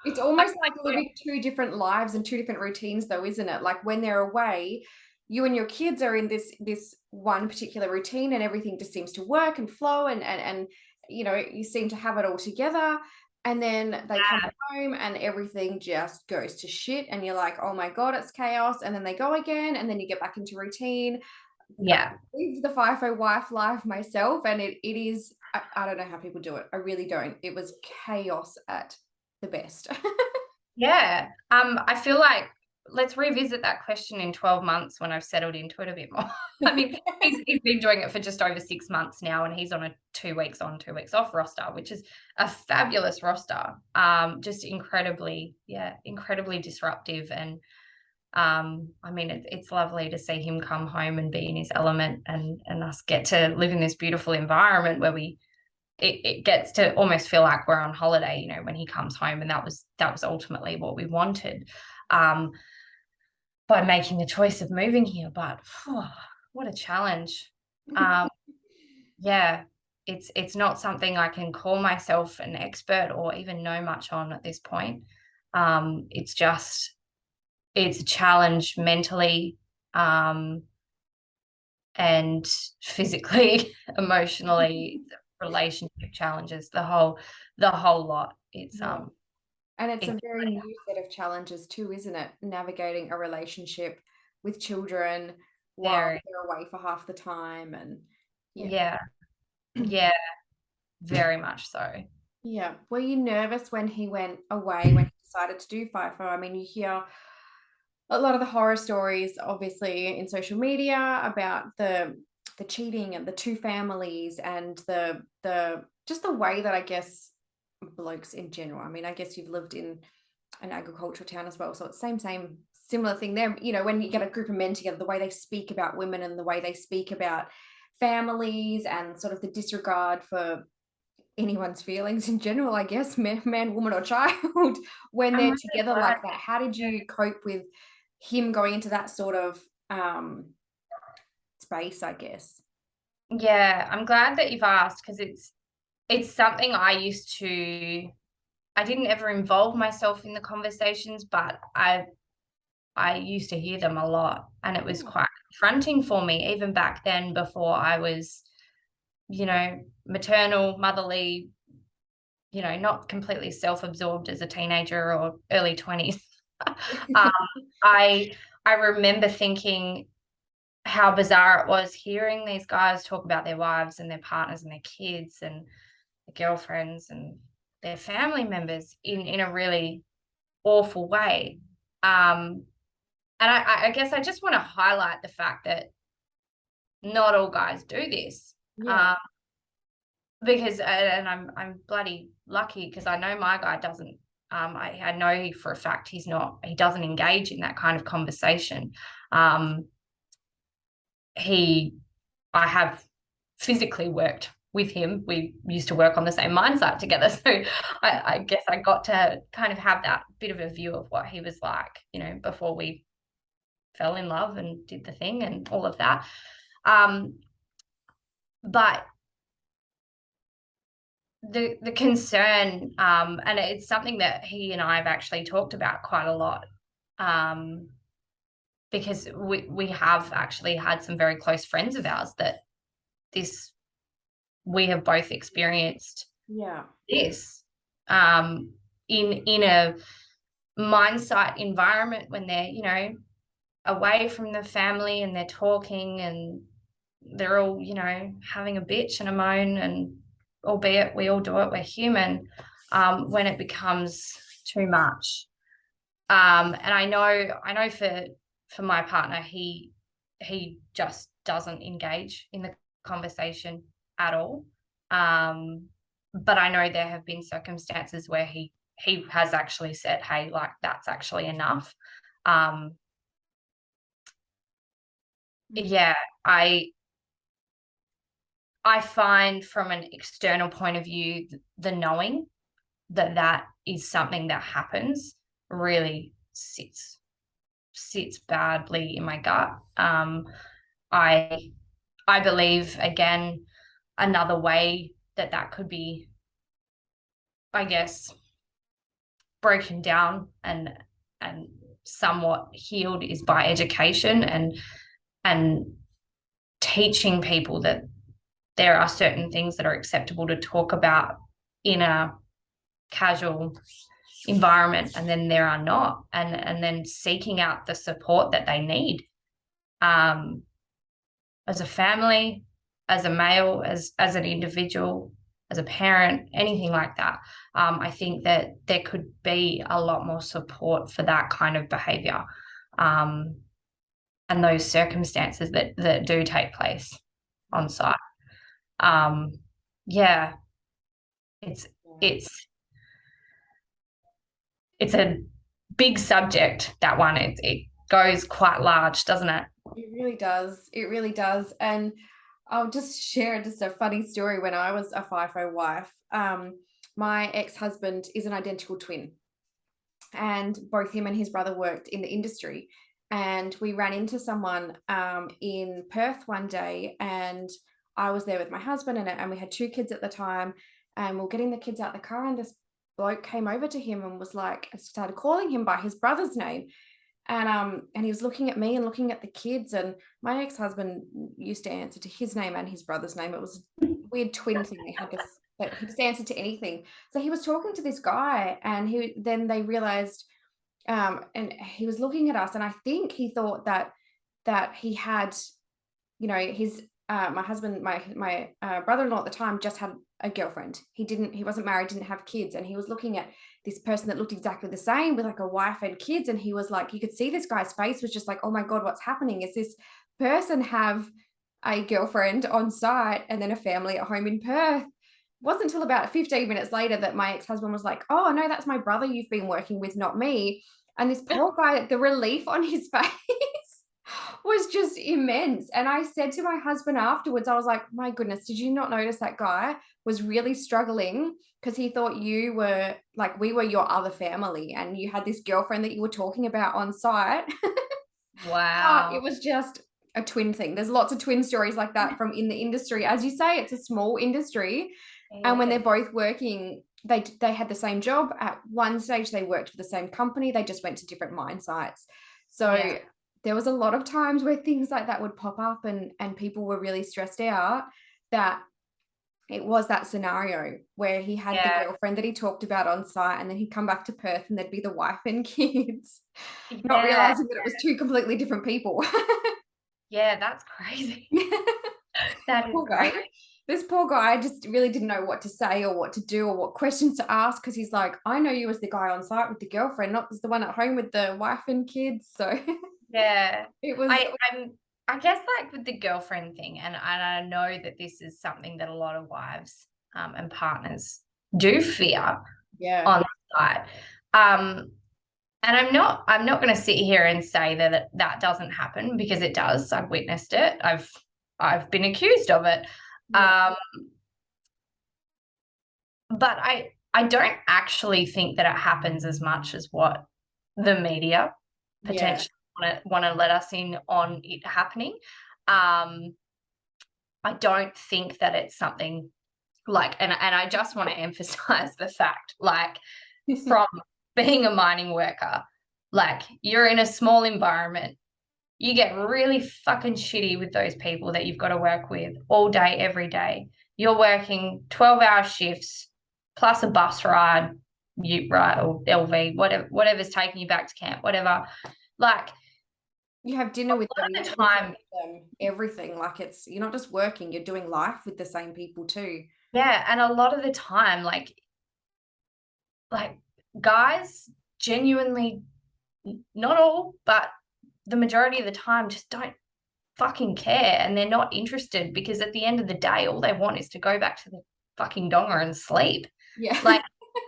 A: It's almost like living 2 different lives and 2 different routines, though, isn't it? Like, when they're away, you and your kids are in this one particular routine, and everything just seems to work and flow, and you seem to have it all together. And then they come home and everything just goes to shit, and you're like, oh my God, it's chaos. And then they go again, and then you get back into routine.
B: Yeah.
A: I live the FIFO wife life myself, and it is, I don't know how people do it. I really don't. It was chaos at the best.
B: Yeah. I feel like let's revisit that question in 12 months when I've settled into it a bit more. I mean, he's been doing it for just over 6 months now, and he's on a 2 weeks on, 2 weeks off roster, which is a fabulous roster. Just incredibly disruptive. And I mean, it's lovely to see him come home and be in his element, and us get to live in this beautiful environment where it gets to almost feel like we're on holiday, when he comes home. And that was ultimately what we wanted, by making the choice of moving here. But what a challenge. Yeah, it's not something I can call myself an expert or even know much on at this point. It's a challenge mentally, and physically, emotionally, relationship challenges, the whole lot. It's
A: and it's a very new set of challenges too, isn't it? Navigating a relationship with children while they're away for half the time. And
B: yeah, very much so.
A: Yeah. Were you nervous when he went away, when he decided to do FIFO? I mean, you hear a lot of the horror stories, obviously, in social media about the cheating and the two families and the just the way that I guess blokes in general. I mean, I guess you've lived in an agricultural town as well, so it's same similar thing there. You know, when you get a group of men together, the way they speak about women and the way they speak about families and sort of the disregard for anyone's feelings in general, I guess, man, woman, or child, when
B: I'm
A: they're
B: really
A: together
B: glad.
A: like that. How did you cope with him going into that sort of space, I guess?
B: Yeah, I'm glad that you've asked, because it's something I didn't ever involve myself in the conversations, but I used to hear them a lot, and it was
A: Yeah.
B: quite confronting for me even back then, before I was, maternal, motherly, not completely self-absorbed as a teenager or early 20s. um, I I remember thinking how bizarre it was hearing these guys talk about their wives and their partners and their kids and their girlfriends and their family members in a really awful way. And I guess I just want to highlight the fact that not all guys do this.
A: Yeah.
B: Um, because and I'm bloody lucky, because I know my guy doesn't. I know for a fact he doesn't engage in that kind of conversation. Um, he I have physically worked with him. We used to work on the same mine site together. So I guess I got to kind of have that bit of a view of what he was like, before we fell in love and did the thing and all of that. But the concern, and it's something that he and I have actually talked about quite a lot, because we have actually had some very close friends of ours that this we have both experienced
A: Yeah.
B: this, in a mine site environment, when they're away from the family and they're talking and they're all having a bitch and a moan, and albeit we all do it, we're human, when it becomes too much. And I know for my partner, he just doesn't engage in the conversation at all. But I know there have been circumstances where he has actually said, hey, like, that's actually enough. Yeah, I find, from an external point of view, the knowing that that is something that happens really sits badly in my gut. I I believe, again, another way that could be, I guess, broken down and somewhat healed, is by education and teaching people that there are certain things that are acceptable to talk about in a casual environment, and then there are not, and then seeking out the support that they need, as a family, as a male, as an individual, as a parent, anything like that. I think that there could be a lot more support for that kind of behavior, and those circumstances that do take place on site. Yeah, it's it's it's a big subject, that one. It goes quite large, doesn't it?
A: It really does. It really does. And I'll just share just a funny story. When I was a FIFO wife, my ex-husband is an identical twin, and both him and his brother worked in the industry. And we ran into someone in Perth one day, and I was there with my husband, and we had two kids at the time, and we are getting the kids out the car, and this bloke came over to him and was like, started calling him by his brother's name. And he was looking at me and looking at the kids, and my ex-husband used to answer to his name and his brother's name. It was a weird twin thing. They had this, that he just answered to anything. So he was talking to this guy, and then they realized, and he was looking at us, and I think he thought that he had, his my husband, my brother-in-law at the time just had a girlfriend. He wasn't married, didn't have kids, and he was looking at this person that looked exactly the same with like a wife and kids, and he was like, you could see this guy's face was just like, oh my God, what's happening? Is this person have a girlfriend on site and then a family at home in Perth? Wasn't until about 15 minutes later that my ex-husband was like, oh no, that's my brother you've been working with, not me. And this poor guy, the relief on his face was just immense. And I said to my husband afterwards, I was like, my goodness, did you not notice that guy was really struggling because he thought you were like, we were your other family and you had this girlfriend that you were talking about on site. But it
B: Wow.
A: was just a twin thing. There's lots of twin stories like that from in the industry. As you say, it's a small industry. And when they're
B: Yeah.
A: both working, they had the same job. At one stage, they worked for the same company. They just went to different mine sites. So
B: Yeah.
A: there was a lot of times where things like that would pop up and people were really stressed out that it was that scenario where he had the
B: Yeah.
A: girlfriend that he talked about on site and then he'd come back to Perth and there'd be the wife and kids, not
B: Yeah.
A: realizing that it was two completely different people.
B: Yeah, that's crazy. That is
A: Poor guy.
B: crazy.
A: This poor guy just really didn't know what to say or what to do or what questions to ask because he's like, I know you as the guy on site with the girlfriend, not as the one at home with the wife and kids. So
B: Yeah.
A: it was,
B: I guess like with the girlfriend thing, and I know that this is something that a lot of wives and partners do fear
A: yeah,
B: on the side. And I'm not going to sit here and say that doesn't happen because it does. I've witnessed it. I've been accused of it.
A: yeah,
B: But I don't actually think that it happens as much as what the media
A: yeah,
B: potentially want to let us in on it happening. I don't think that it's something like, and I just want to emphasize the fact, like, from being a mining worker, like, you're in a small environment, you get really fucking shitty with those people that you've got to work with all day, every day. You're working 12-hour shifts plus a bus ride, ute ride or LV, whatever's taking you back to camp, whatever. Like,
A: you have dinner with
B: a
A: them,
B: lot
A: you
B: of
A: have
B: the time,
A: them, everything. Like you're not just working, you're doing life with the same people too.
B: yeah, and a lot of the time, like guys genuinely, not all, but the majority of the time just don't fucking care and they're not interested because at the end of the day, all they want is to go back to the fucking donger and sleep.
A: Yeah.
B: Like,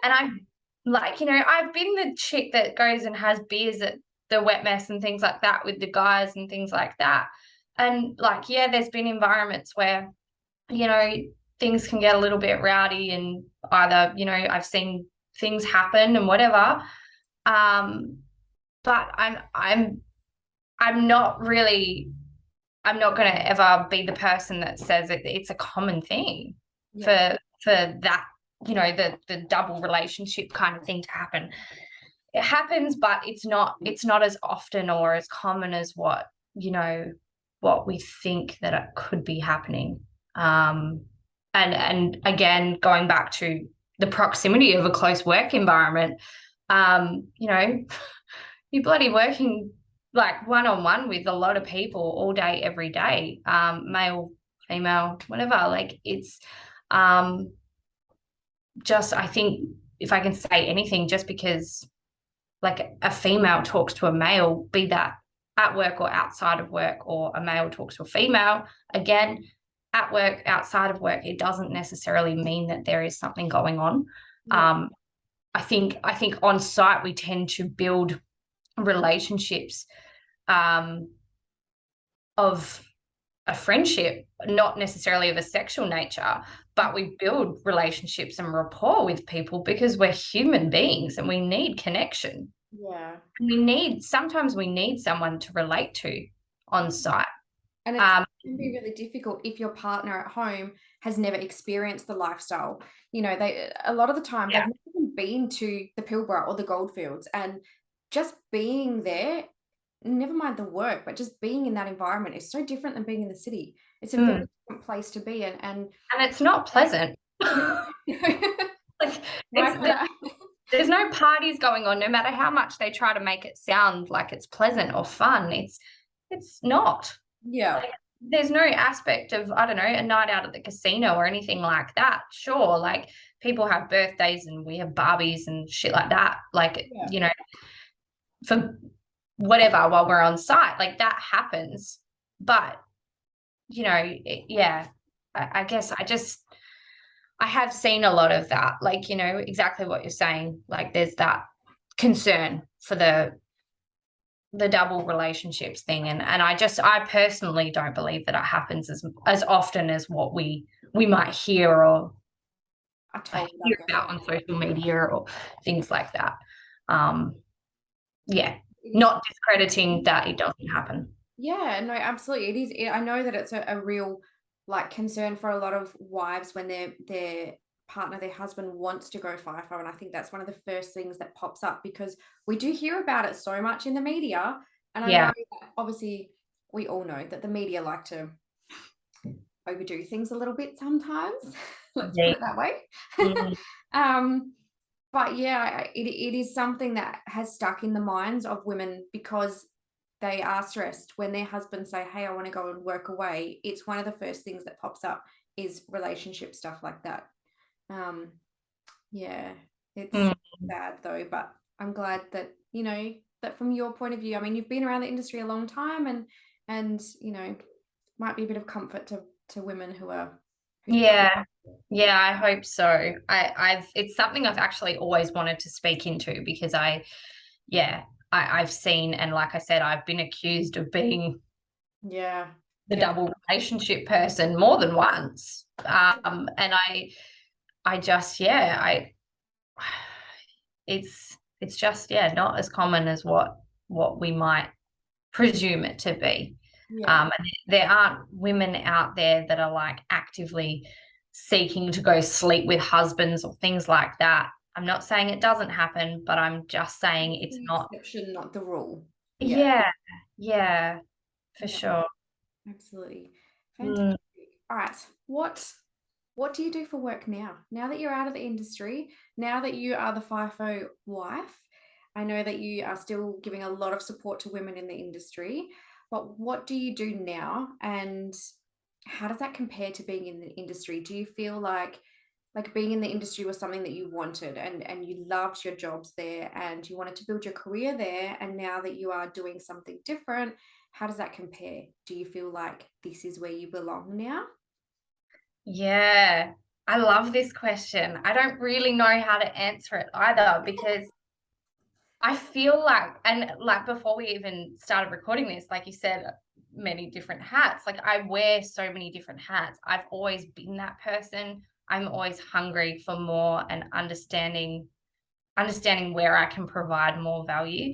B: and I'm like, I've been the chick that goes and has beers at the wet mess and things like that with the guys and things like that. And like, yeah, there's been environments where, things can get a little bit rowdy and either, I've seen things happen and whatever. But I'm not really, I'm not going to ever be the person that says it's a common thing
A: Yeah.
B: for that, the double relationship kind of thing to happen. It happens, but it's not as often or as common as what we think that it could be happening. And again, going back to the proximity of a close work environment, you're bloody working like one-on-one with a lot of people all day, every day, male, female, whatever. Like it's just, I think if I can say anything, just because like a female talks to a male, be that at work or outside of work, or a male talks to a female, again, at work, outside of work, it doesn't necessarily mean that there is something going on.
A: Yeah.
B: I think on site we tend to build relationships of a friendship, not necessarily of a sexual nature, but we build relationships and rapport with people because we're human beings and we need connection.
A: Yeah.
B: Sometimes we need someone to relate to on site.
A: And it can be really difficult if your partner at home has never experienced the lifestyle. They a lot of the time they've
B: Yeah.
A: never even been to the Pilbara or the Goldfields, and just being there, never mind the work, but just being in that environment is so different than being in the city. It's a very different place to be in, and
B: it's not pleasant. Like there's no parties going on, no matter how much they try to make it sound like it's pleasant or fun. It's not.
A: Yeah.
B: Like, there's no aspect of, I don't know, a night out at the casino or anything like that. Sure, like people have birthdays and we have Barbies and shit like that. Like,
A: Yeah.
B: for whatever while we're on site, like that happens. But, yeah, I guess I have seen a lot of that, like, exactly what you're saying. Like there's that concern for the double relationships thing. And I personally don't believe that it happens as often as what we might hear or
A: I totally
B: hear
A: don't get
B: about
A: that.
B: on social media or things like that. Um, yeah,
A: It is.
B: not discrediting that it doesn't happen.
A: Yeah, no, absolutely. It is. I know that it's a real like concern for a lot of wives when their partner, their husband wants to go FIFO. And I think that's one of the first things that pops up because we do hear about it so much in the media. And I know
B: Yeah.
A: that obviously we all know that the media like to overdo things a little bit sometimes. Let's put
B: Indeed.
A: it that way.
B: Mm.
A: um, but yeah, it is something that has stuck in the minds of women because they are stressed when their husbands say, "Hey, I want to go and work away." It's one of the first things that pops up is relationship stuff like that. Um, yeah, it's
B: Mm.
A: sad though, but I'm glad that that from your point of view. I mean, you've been around the industry a long time, and might be a bit of comfort to women who feel.
B: Yeah. Yeah, I hope so. It's something I've actually always wanted to speak into because yeah, I've seen, and like I said, I've been accused of being
A: Yeah,
B: the
A: yeah,
B: double relationship person more than once. And I just, yeah, it's just, yeah, not as common as what we might presume it to be.
A: yeah.
B: And there aren't women out there that are like actively seeking to go sleep with husbands or things like that. I'm not saying it doesn't happen, but I'm just saying
A: It's
B: it's
A: the
B: not.
A: exception, not the rule. Yeah,
B: Yeah, yeah, for
A: yeah,
B: sure.
A: absolutely.
B: Mm.
A: Fantastic. All right. What do you do for work now? Now that you're out of the industry, now that you are the FIFO wife, I know that you are still giving a lot of support to women in the industry, but what do you do now? And how does that compare to being in the industry? Do you feel like being in the industry was something that you wanted and you loved your jobs there and you wanted to build your career there, and now that you are doing something different, how does that compare? Do you feel like this is where you belong now?
B: Yeah, I love this question. I don't really know how to answer it either because I feel like, and like before we even started recording this, like you said, many different hats. Like I wear so many different hats. I've always been that person. I'm always hungry for more and understanding where I can provide more value.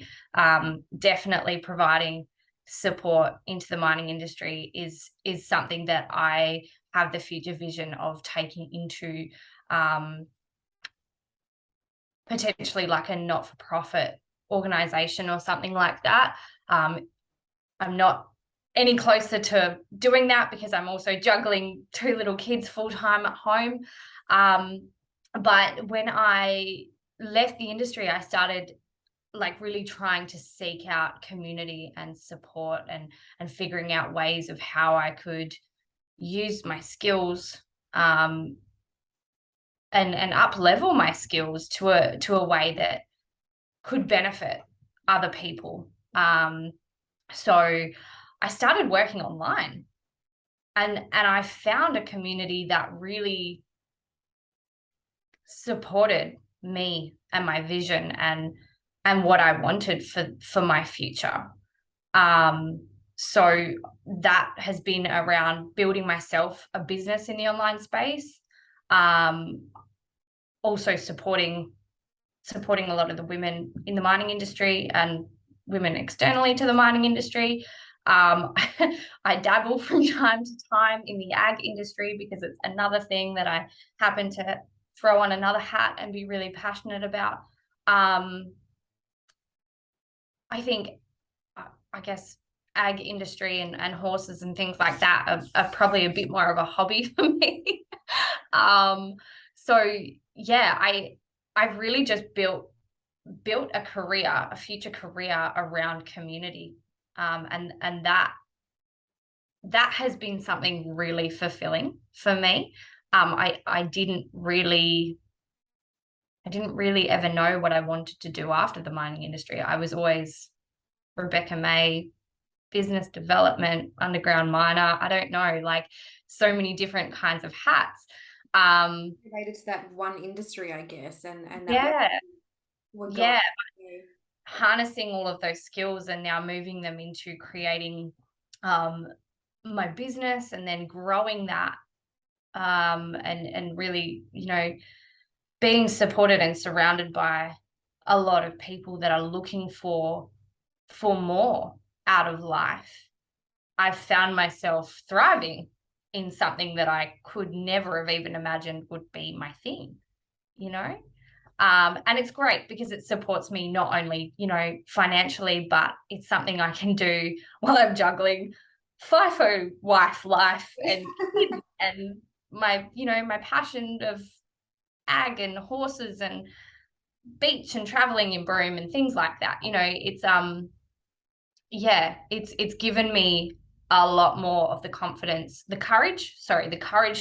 B: Definitely providing support into the mining industry is something that I have the future vision of taking into potentially like a not-for-profit organization or something like that. I'm not any closer to doing that because I'm also juggling two little kids full time at home. But when I left the industry, I started like really trying to seek out community and support and figuring out ways of how I could use my skills and up level my skills to a way that could benefit other people. So I started working online and I found a community that really supported me and my vision and what I wanted for my future. So that has been around building myself a business in the online space. Also supporting a lot of the women in the mining industry and women externally to the mining industry. I dabble from time to time in the ag industry because it's another thing that I happen to throw on another hat and be really passionate about. I think, I guess, ag industry and horses and things like that are probably a bit more of a hobby for me. um, so yeah, I've really just built a career, a future career around community. And that has been something really fulfilling for me. I didn't really ever know what I wanted to do after the mining industry. I was always Rebekka May, business development, underground miner. I don't know, like so many different kinds of hats.
A: Related to that one industry, I guess, and that
B: Yeah,
A: we're going
B: yeah.
A: through.
B: Harnessing all of those skills and now moving them into creating my business and then growing that, and really, being supported and surrounded by a lot of people that are looking for more out of life. I've found myself thriving in something that I could never have even imagined would be my thing, you know? And it's great because it supports me not only, financially, but it's something I can do while I'm juggling FIFO wife life and kids and my passion of ag and horses and beach and traveling in Broome and things like that. It's given me a lot more of the courage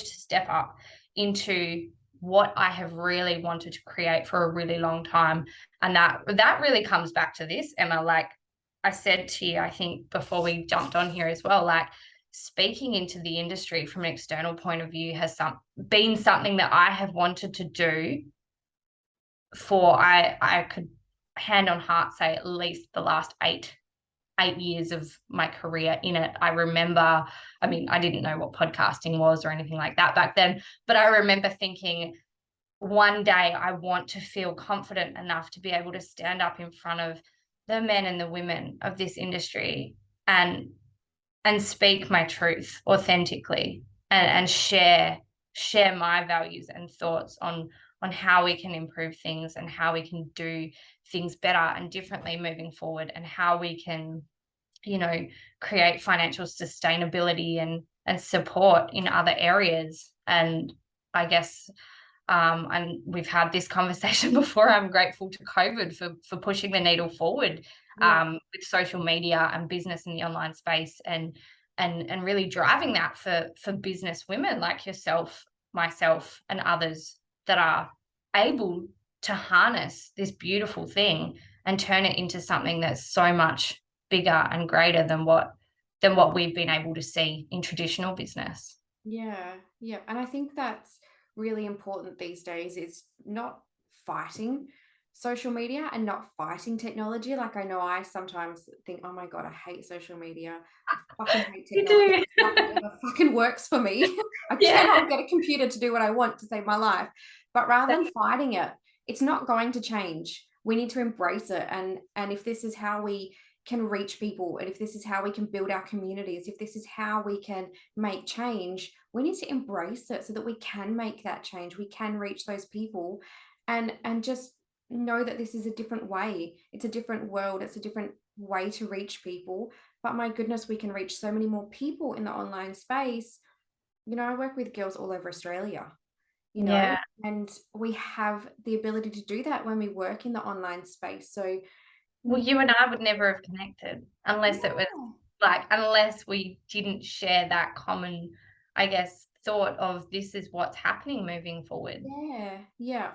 B: to step up into what I have really wanted to create for a really long time. And that really comes back to this, Emma. Like I said to you, I think before we jumped on here as well, like speaking into the industry from an external point of view has been something that I have wanted to do for, I could hand on heart say at least the last 8 years of my career in it. I remember, I mean, I didn't know what podcasting was or anything like that back then, but I remember thinking one day I want to feel confident enough to be able to stand up in front of the men and the women of this industry and speak my truth authentically and share my values and thoughts on how we can improve things and how we can do things better and differently moving forward, and how we can create financial sustainability and support in other areas. And I guess and we've had this conversation before, I'm grateful to COVID for pushing the needle forward, with social media and business in the online space, and really driving that for business women like yourself, myself, and others that are able to harness this beautiful thing and turn it into something that's so much bigger and greater than what we've been able to see in traditional business.
A: Yeah, yeah. And I think that's really important these days, is not fighting social media and not fighting technology. Like I know I sometimes think, oh my God, I hate social media. I fucking hate
B: You
A: technology.
B: do.
A: Nothing ever fucking works for me. I
B: Yeah.
A: cannot get a computer to do what I want to save my life. But rather than fighting it, it's not going to change. We need to embrace it. And if this is how we can reach people, and if this is how we can build our communities, if this is how we can make change, we need to embrace it so that we can make that change. We can reach those people and just know that this is a different way. It's a different world. It's a different way to reach people. But my goodness, we can reach so many more people in the online space. I work with girls all over Australia,
B: Yeah.
A: and we have the ability to do that when we work in the online space. So,
B: Well, you and I would never have connected unless it was unless we didn't share that common, I guess, thought of this is what's happening moving forward.
A: yeah, yeah,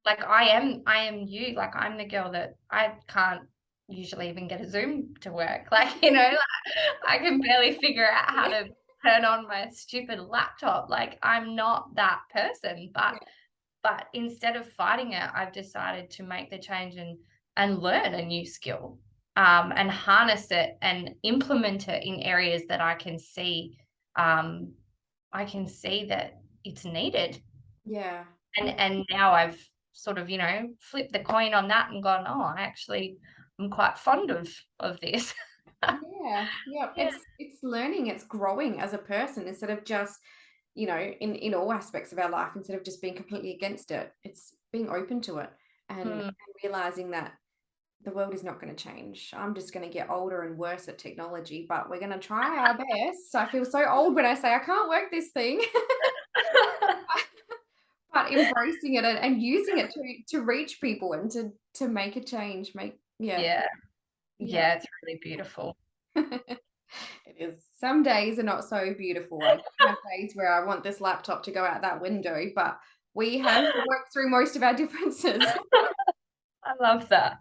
B: Like I am you, like I'm the girl that I can't usually even get a Zoom to work. Like I can barely figure out how to turn on my stupid laptop. Like I'm not that person,
A: yeah,
B: but instead of fighting it, I've decided to make the change and learn a new skill, and harness it and implement it in areas that um, I can see that it's needed.
A: yeah.
B: And now I've sort of, flipped the coin on that and gone, oh, I'm quite fond of this.
A: Yeah, yeah.
B: Yeah.
A: It's learning, it's growing as a person, instead of just, in all aspects of our life, instead of just being completely against it. It's being open to it, and
B: Hmm.
A: realizing that the world is not going to change. I'm just going to get older and worse at technology, but we're going to try our best. I feel so old when I say I can't work this thing, but embracing it and using it to reach people and to make a change, yeah,
B: Yeah.
A: yeah.
B: Yeah, it's really beautiful.
A: It is. Some days are not so beautiful. I have days where I want this laptop to go out that window, but we have worked through most of our differences.
B: I love that.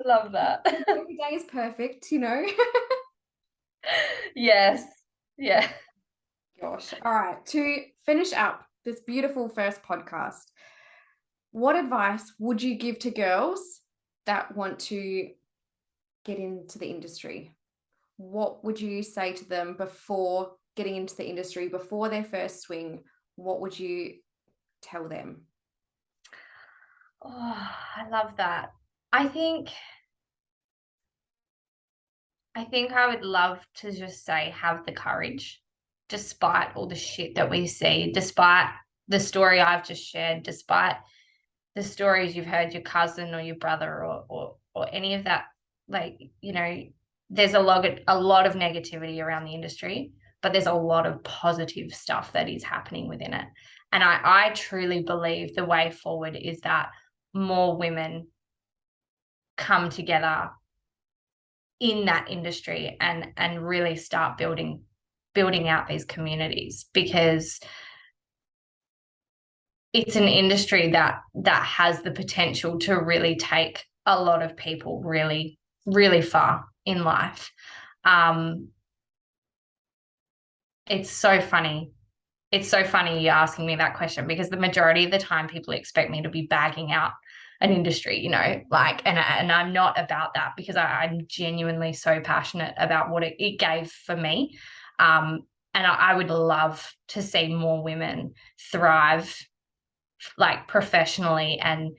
B: Love that.
A: Every day is perfect, you know.
B: Yes. Yeah.
A: Gosh. All right. To finish up this beautiful first podcast, what advice would you give to girls that want to get into the industry? What would you say to them before getting into the industry, before their first swing? What would you tell them?
B: Oh, I love that. I think I would love to just say have the courage, despite all the shit that we see, despite the story I've just shared, despite the stories you've heard your cousin or your brother or any of that. Like, you know, there's a lot of negativity around the industry, but there's a lot of positive stuff that is happening within it. And I truly believe the way forward is that more women come together in that industry and really start building out these communities, because it's an industry that has the potential to really take a lot of people really, really far in life. It's so funny. It's so funny you asking me that question, because the majority of the time people expect me to be bagging out an industry, you know, like, and I'm not about that, because I'm genuinely so passionate about what it gave for me. And I would love to see more women thrive, like professionally, and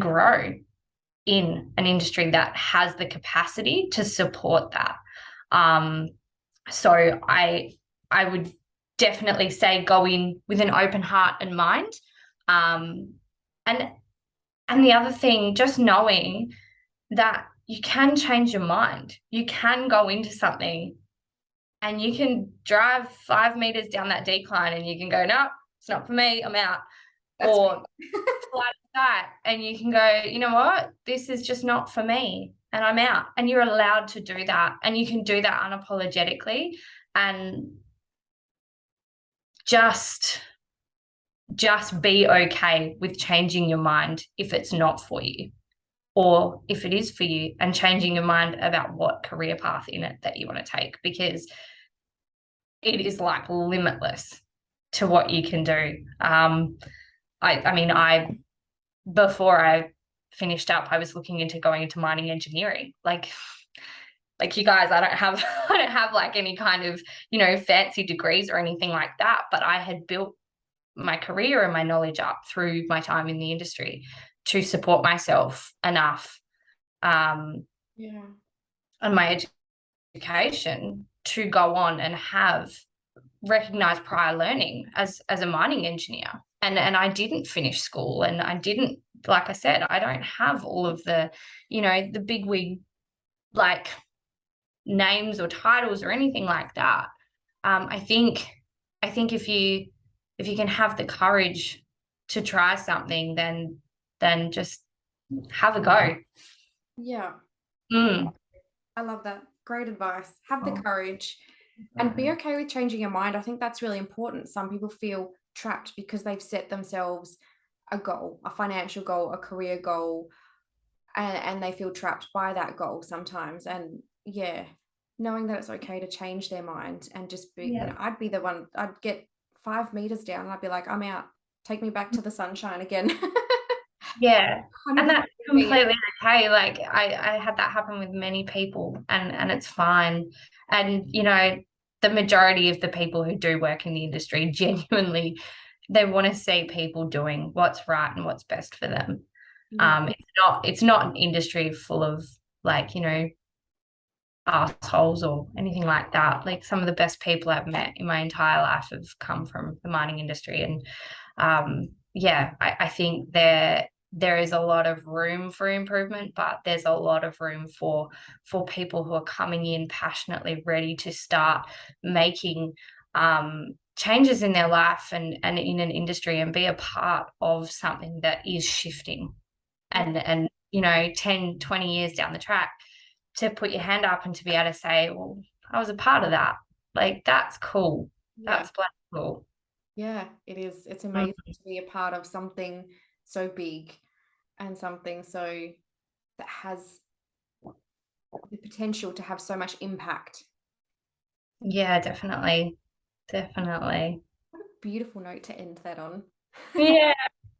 B: grow in an industry that has the capacity to support that. So I would definitely say go in with an open heart and mind. And the other thing, just knowing that you can change your mind. You can go into something and you can drive 5 meters down that decline and you can go, no, it's not for me, I'm out.
A: That's
B: or fly that, and you can go, you know what, this is just not for me and I'm out. And you're allowed to do that, and you can do that unapologetically, and just be okay with changing your mind if it's not for you, or if it is for you, and changing your mind about what career path in it that you want to take, because it is like limitless to what you can do. I mean, before I finished up, I was looking into going into mining engineering. Like you guys, I don't have like any kind of, you know, fancy degrees or anything like that, but I had built my career and my knowledge up through my time in the industry to support myself enough, and my education to go on and have recognized prior learning as a mining engineer. And I didn't finish school, and I didn't, like I said, I don't have all of the, you know, the big wig like names or titles or anything like that. I think if you can have the courage to try something, then just have a go.
A: Yeah.
B: Mm.
A: I love that. Great advice. Have the courage and be okay with changing your mind. I think that's really important. Some people feel trapped because they've set themselves a goal, a financial goal, a career goal, and they feel trapped by that goal sometimes. And yeah, knowing that it's okay to change their mind and just be, you know, I'd be the one, I'd get 5 meters down and I'd be like, I'm out. Take me back to the sunshine again.
B: Yeah. And
A: 100%
B: that's completely okay. Like I had that happen with many people, and it's fine. And, you know, the majority of the people who do work in the industry genuinely, they want to see people doing what's right and what's best for them.
A: Yeah.
B: It's not an industry full of, like, you know, assholes or anything like that. Like, some of the best people I've met in my entire life have come from the mining industry. And yeah, I think there is a lot of room for improvement, but there's a lot of room for people who are coming in passionately ready to start making changes in their life and in an industry, and be a part of something that is shifting. And you know, 10, 20 years down the track, to put your hand up and to be able to say, well, I was a part of that. Like, that's cool.
A: Yeah.
B: That's bloody cool.
A: Yeah, it is. It's
B: Mm.
A: amazing to be a part of something so big and something so that has the potential to have so much impact.
B: Yeah, definitely. Definitely.
A: What a beautiful note to end that on.
B: Yeah.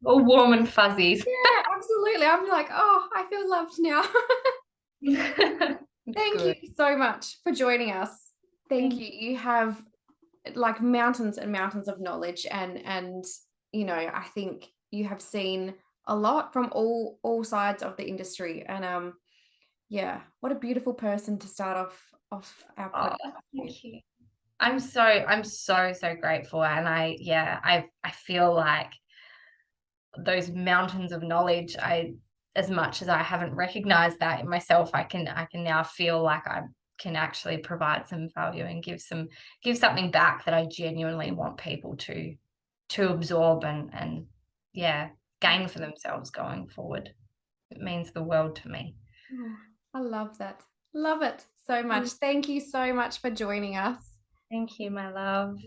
B: All warm and fuzzies.
A: Yeah, absolutely. I'm like, oh, I feel loved now.
B: It's
A: Thank you
B: good.
A: so much for joining us. Thank
B: Thank
A: you. You have like mountains and mountains of knowledge, and I think you have seen a lot from all sides of the industry. And yeah, what a beautiful person to start off our
B: Oh,
A: podcast with.
B: thank you. I'm so grateful. And I feel like those mountains of knowledge, as much as I haven't recognized that in myself, I can now feel like I can actually provide some value and give something back that I genuinely want people to absorb and yeah, gain for themselves going forward. It means the world to me.
A: Oh, I love that. Love it so much. Thank you so much for joining us.
B: Thank you, my love.